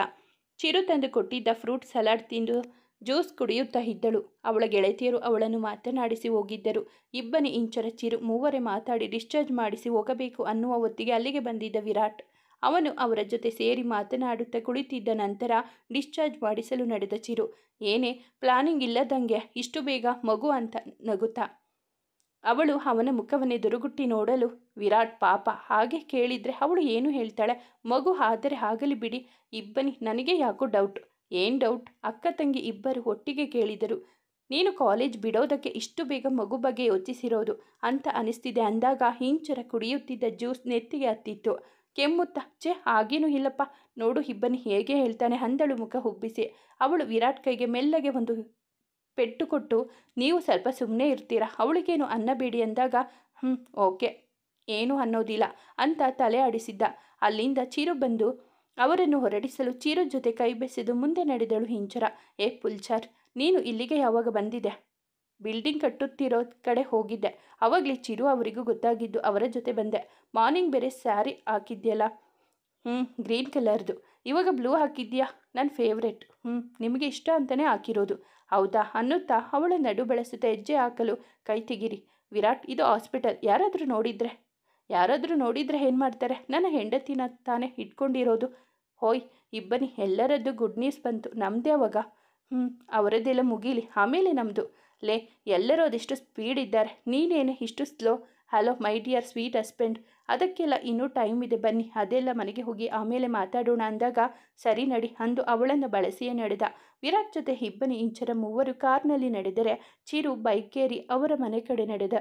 ಚಿರು ತಂದು ಕೊಟ್ಟಿದ್ದ ಫ್ರೂಟ್ ಸಲಾಡ್ ತಿಂದು ಜ್ಯೂಸ್ ಕುಡಿಯುತ್ತಾ ಇದ್ದಳು. ಅವಳ ಗೆಳತಿಯರು ಅವಳನ್ನು ಮಾತನಾಡಿಸಿ ಹೋಗಿದ್ದರು. ಇಬ್ಬನಿ ಇಂಚರ ಚಿರು ಮೂವರೇ ಮಾತಾಡಿ ಡಿಸ್ಚಾರ್ಜ್ ಮಾಡಿಸಿ ಹೋಗಬೇಕು ಅನ್ನುವ ಹೊತ್ತಿಗೆ ಅಲ್ಲಿಗೆ ಬಂದಿದ್ದ ವಿರಾಟ್. ಅವನು ಅವರ ಜೊತೆ ಸೇರಿ ಮಾತನಾಡುತ್ತಾ ಕುಳಿತಿದ್ದ ನಂತರ ಡಿಸ್ಚಾರ್ಜ್ ಮಾಡಿಸಲು ನಡೆದ ಚಿರು. ಏನೇ ಪ್ಲಾನಿಂಗ್ ಇಲ್ಲದಂಗೆ ಇಷ್ಟು ಬೇಗ ಮಗು ಅಂತ ನಗುತ್ತಾ ಅವಳು ಅವನ ಮುಖವನ್ನೇ ದುರುಗುಟ್ಟಿ ನೋಡಲು ವಿರಾಟ್ ಪಾಪ ಹಾಗೆ ಕೇಳಿದರೆ ಅವಳು ಏನು ಹೇಳ್ತಾಳೆ. ಮಗು ಆದರೆ ಆಗಲಿ ಬಿಡಿ. ಇಬ್ಬನಿ ನನಗೆ ಯಾಕೋ ಡೌಟ್. ಏನು ಡೌಟ್? ಅಕ್ಕ ತಂಗಿ ಇಬ್ಬರು ಒಟ್ಟಿಗೆ ಕೇಳಿದರು. ನೀನು ಕಾಲೇಜ್ ಬಿಡೋದಕ್ಕೆ ಇಷ್ಟು ಬೇಗ ಮಗು ಬಗ್ಗೆ ಯೋಚಿಸಿರೋದು ಅಂತ ಅನಿಸ್ತಿದೆ ಅಂದಾಗ ಹಿಂಚರ ಕುಡಿಯುತ್ತಿದ್ದ ಜ್ಯೂಸ್ ನೆತ್ತಿಗೆ ಹತ್ತಿತ್ತು. ಕೆಮ್ಮುತ್ತಾ ಹಾಗೇನೂ ಇಲ್ಲಪ್ಪ, ನೋಡು ಇಬ್ಬನಿ ಹೇಗೆ ಹೇಳ್ತಾನೆ ಅಂದಳು ಮುಖ ಉಬ್ಬಿಸಿ. ಅವಳು ವಿರಾಟ್ ಕೈಗೆ ಮೆಲ್ಲಗೆ ಒಂದು ಪೆಟ್ಟು ಕೊಟ್ಟು ನೀವು ಸ್ವಲ್ಪ ಸುಮ್ಮನೆ ಇರ್ತೀರಾ, ಅವಳಿಗೇನು ಅನ್ನಬೇಡಿ ಅಂದಾಗ ಓಕೆ ಏನು ಅನ್ನೋದಿಲ್ಲ ಅಂತ ತಲೆ ಆಡಿಸಿದ್ದ. ಅಲ್ಲಿಂದ ಚಿರು ಬಂದು ಅವರನ್ನು ಹೊರಡಿಸಲು ಚಿರು ಜೊತೆ ಕೈ ಬೆಸೆದು ಮುಂದೆ ನಡೆದಳು ಹಿಂಚರ. ಪುಲ್ಚಾರ್, ನೀನು ಇಲ್ಲಿಗೆ ಯಾವಾಗ ಬಂದಿದೆ? ಬಿಲ್ಡಿಂಗ್ ಕಟ್ಟುತ್ತಿರೋ ಕಡೆ ಹೋಗಿದ್ದೆ. ಅವಾಗಲೇ ಚಿರು ಅವರಿಗೂ ಗೊತ್ತಾಗಿದ್ದು ಅವರ ಜೊತೆ ಬಂದೆ. ಮಾರ್ನಿಂಗ್ ಬೇರೆ ಸ್ಯಾರಿ ಹಾಕಿದ್ಯಲ್ಲ, ಗ್ರೀನ್ ಕಲರ್ದು. ಇವಾಗ ಬ್ಲೂ ಹಾಕಿದ್ಯಾ? ನನ್ನ ಫೇವ್ರೆಟ್. ನಿಮಗೆ ಇಷ್ಟ ಅಂತಲೇ ಹಾಕಿರೋದು. ಹೌದಾ ಅನ್ನುತ್ತಾ ಅವಳ ನಡು ಬೆಳೆಸುತ್ತಾ ಹೆಜ್ಜೆ ಹಾಕಲು ಕೈ ತೆಗೀರಿ. ವಿರಾಟ್, ಇದು ಹಾಸ್ಪಿಟಲ್. ಯಾರಾದರೂ ನೋಡಿದರೆ ಏನು ಮಾಡ್ತಾರೆ? ನನ್ನ ಹೆಂಡತಿನ ತಾನೇ ಇಟ್ಕೊಂಡಿರೋದು. ಹೋಯ್ ಇಬ್ಬನಿ, ಎಲ್ಲರದ್ದು ಗುಡ್ ನ್ಯೂಸ್ ಬಂತು. ನಮ್ಮದೇ ಅವಾಗ. ಅವರದ್ದೆಲ್ಲ ಮುಗೀಲಿ, ಆಮೇಲೆ ನಮ್ಮದು. ಎಲ್ಲರೂ ಅದೆಷ್ಟು ಸ್ಪೀಡ್ ಇದ್ದಾರೆ, ನೀನೇನೆ ಇಷ್ಟು slow. Hello my dear sweet husband, ಅದಕ್ಕೆಲ್ಲ ಇನ್ನೂ ಟೈಮ್ ಇದೆ, ಬನ್ನಿ ಅದೆಲ್ಲ ಮನೆಗೆ ಹೋಗಿ ಆಮೇಲೆ ಮಾತಾಡೋಣ ಅಂದಾಗ ಸರಿ ನಡಿ ಅಂದು ಅವಳನ್ನು ಬಳಸಿಯೇ ನಡೆದ. ವಿರಾಟ್ ಜೊತೆ ಇಬ್ಬನಿ ಇಂಚರ ಮೂವರು ಕಾರ್ನಲ್ಲಿ ನಡೆದರೆ ಚಿರು ಬೈಕೇರಿ ಅವರ ಮನೆ ಕಡೆ ನಡೆದ.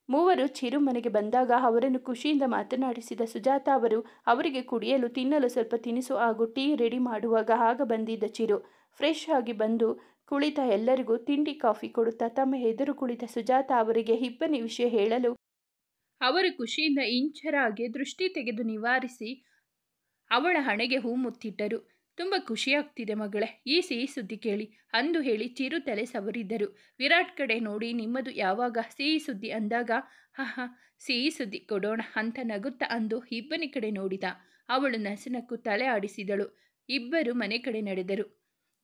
ಮೂವರು ಚಿರು ಮನೆಗೆ ಬಂದಾಗ ಅವರನ್ನು ಖುಷಿಯಿಂದ ಮಾತನಾಡಿಸಿದ ಸುಜಾತ ಅವರು ಅವರಿಗೆ ಕುಡಿಯಲು ತಿನ್ನಲು ಸ್ವಲ್ಪ ತಿನಿಸು ಹಾಗೂ ಟೀ ರೆಡಿ ಮಾಡುವಾಗ ಆಗ ಬಂದಿದ್ದ ಚಿರು ಫ್ರೆಶ್ ಆಗಿ ಬಂದು ಕುಳಿತ ಎಲ್ಲರಿಗೂ ತಿಂಡಿ ಕಾಫಿ ಕೊಡುತ್ತಾ ತಮ್ಮ ಎದುರು ಕುಳಿತ ಸುಜಾತ ಅವರಿಗೆ ಇಬ್ಬನಿ ವಿಷಯ ಹೇಳಲು ಅವರು ಖುಷಿಯಿಂದ ಇಂಚರಾಗೆ ದೃಷ್ಟಿ ತೆಗೆದು ನಿವಾರಿಸಿ ಅವಳ ಹಣೆಗೆ ಹೂ ಮುತ್ತಿಟ್ಟರು. ತುಂಬ ಖುಷಿಯಾಗ್ತಿದೆ ಮಗಳೇ, ಈ ಸಿಹಿ ಸುದ್ದಿ ಕೇಳಿ ಅಂದು ಹೇಳಿ ಚಿರು ತಲೆ ಸವರಿದ್ದರು. ವಿರಾಟ್ ಕಡೆ ನೋಡಿ ನಿಮ್ಮದು ಯಾವಾಗ ಸಿಹಿ ಸುದ್ದಿ ಅಂದಾಗ ಸಿಹಿ ಸುದ್ದಿ ಕೊಡೋಣ ಅಂತ ನಗುತ್ತಾ ಅಂದು ಇಬ್ಬನಿ ಕಡೆ ನೋಡಿದ. ಅವಳು ನಸುನಕ್ಕು ತಲೆ ಆಡಿಸಿದಳು. ಇಬ್ಬರು ಮನೆ ಕಡೆ ನಡೆದರು.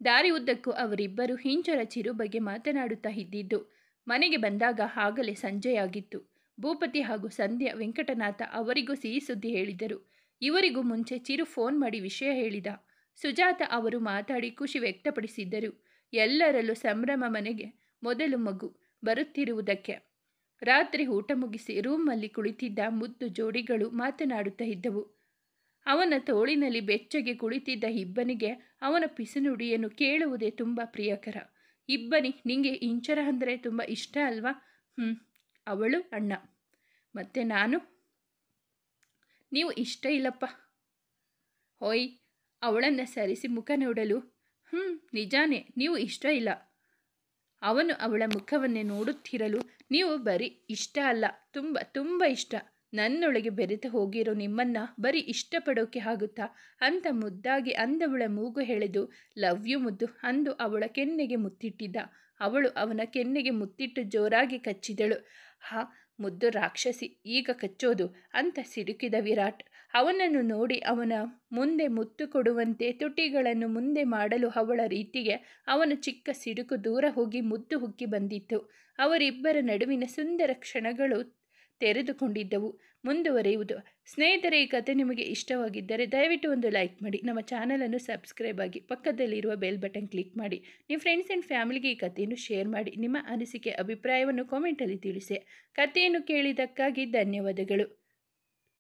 ದಾರಿ ಉದ್ದಕ್ಕೂ ಅವರಿಬ್ಬರು ಹಿಂಚರ ಚಿರು ಬಗ್ಗೆ ಮಾತನಾಡುತ್ತಾ ಇದ್ದಿದ್ದು. ಮನೆಗೆ ಬಂದಾಗ ಆಗಲೇ ಸಂಜೆಯಾಗಿತ್ತು. ಭೂಪತಿ ಹಾಗೂ ಸಂಧ್ಯಾ ವೆಂಕಟನಾಥ ಅವರಿಗೂ ಸಿಹಿ ಸುದ್ದಿ ಹೇಳಿದರು. ಇವರಿಗೂ ಮುಂಚೆ ಚಿರು ಫೋನ್ ಮಾಡಿ ವಿಷಯ ಹೇಳಿದ. ಸುಜಾತ ಅವರು ಮಾತಾಡಿ ಖುಷಿ ವ್ಯಕ್ತಪಡಿಸಿದ್ದರು. ಎಲ್ಲರಲ್ಲೂ ಸಂಭ್ರಮ. ಮನೆಗೆ ಮೊದಲು ಮಗು ಬರುತ್ತಿರುವುದಕ್ಕೆ. ರಾತ್ರಿ ಊಟ ಮುಗಿಸಿ ರೂಮಲ್ಲಿ ಕುಳಿತಿದ್ದ ಮುದ್ದು ಜೋಡಿಗಳು ಮಾತನಾಡುತ್ತಾ ಇದ್ದವು. ಅವನ ತೋಳಿನಲ್ಲಿ ಬೆಚ್ಚಗೆ ಕುಳಿತಿದ್ದ ಇಬ್ಬನಿಗೆ ಅವನ ಪಿಸುನುಡಿಯನ್ನು ಕೇಳುವುದೇ ತುಂಬ ಪ್ರಿಯಕರ. ಇಬ್ಬನಿ, ನಿಂಗೆ ಇಂಚರ ಅಂದರೆ ತುಂಬ ಇಷ್ಟ ಅಲ್ವಾ? ಅವಳು ಅಣ್ಣ. ಮತ್ತೆ ನಾನು? ನೀವು ಇಷ್ಟ ಇಲ್ಲಪ್ಪ. ಹೋಯ್ ಅವಳನ್ನು ಸರಿಸಿ ಮುಖ ನೋಡಲು ನಿಜಾನೇ ನೀವು ಇಷ್ಟ ಇಲ್ಲ. ಅವನು ಅವಳ ಮುಖವನ್ನೇ ನೋಡುತ್ತಿರಲು ನೀವು ಬರೀ ಇಷ್ಟ ಅಲ್ಲ, ತುಂಬ ತುಂಬ ಇಷ್ಟ. ನನ್ನೊಳಗೆ ಬೆರೆತು ಹೋಗಿರೋ ನಿಮ್ಮನ್ನು ಬರೀ ಇಷ್ಟಪಡೋಕೆ ಆಗುತ್ತಾ ಅಂತ ಮುದ್ದಾಗಿ ಅಂದವಳ ಮೂಗು ಎಳೆದು ಲವ್ ಯು ಮುದ್ದು ಅಂದು ಅವಳ ಕೆನ್ನೆಗೆ ಮುತ್ತಿಟ್ಟಿದ್ದ. ಅವಳು ಅವನ ಕೆನ್ನೆಗೆ ಮುತ್ತಿಟ್ಟು ಜೋರಾಗಿ ಕಚ್ಚಿದಳು. ಮುದ್ದು ರಾಕ್ಷಸಿ, ಈಗ ಕಚ್ಚೋದು ಅಂತ ಸಿಡುಕಿದ ವಿರಾಟ್ ಅವನನ್ನು ನೋಡಿ ಅವನ ಮುಂದೆ ಮುತ್ತು ಕೊಡುವಂತೆ ತುಟಿಗಳನ್ನು ಮುಂದೆ ಮಾಡಲು ಅವಳ ರೀತಿಗೆ ಅವನ ಚಿಕ್ಕ ಸಿಡುಕು ದೂರ ಹೋಗಿ ಮುದ್ದು ಹುಕ್ಕಿ ಬಂದಿತ್ತು. ಅವರಿಬ್ಬರ ನಡುವಿನ ಸುಂದರ ಕ್ಷಣಗಳು ತೆರೆದುಕೊಂಡಿದ್ದವು. ಮುಂದುವರಿಯುವುದು. ಸ್ನೇಹಿತರೆ, ಈ ಕತೆ ನಿಮಗೆ ಇಷ್ಟವಾಗಿದ್ದರೆ ದಯವಿಟ್ಟು ಒಂದು ಲೈಕ್ ಮಾಡಿ, ನಮ್ಮ ಚಾನಲನ್ನು ಸಬ್ಸ್ಕ್ರೈಬ್ ಆಗಿ, ಪಕ್ಕದಲ್ಲಿರುವ ಬೆಲ್ ಬಟನ್ ಕ್ಲಿಕ್ ಮಾಡಿ, ನಿಮ್ಮ ಫ್ರೆಂಡ್ಸ್ ಆ್ಯಂಡ್ ಫ್ಯಾಮಿಲಿಗೆ ಈ ಕಥೆಯನ್ನು ಶೇರ್ ಮಾಡಿ. ನಿಮ್ಮ ಅನಿಸಿಕೆ ಅಭಿಪ್ರಾಯವನ್ನು ಕಾಮೆಂಟಲ್ಲಿ ತಿಳಿಸಿ. ಕಥೆಯನ್ನು ಕೇಳಿದ್ದಕ್ಕಾಗಿ ಧನ್ಯವಾದಗಳು.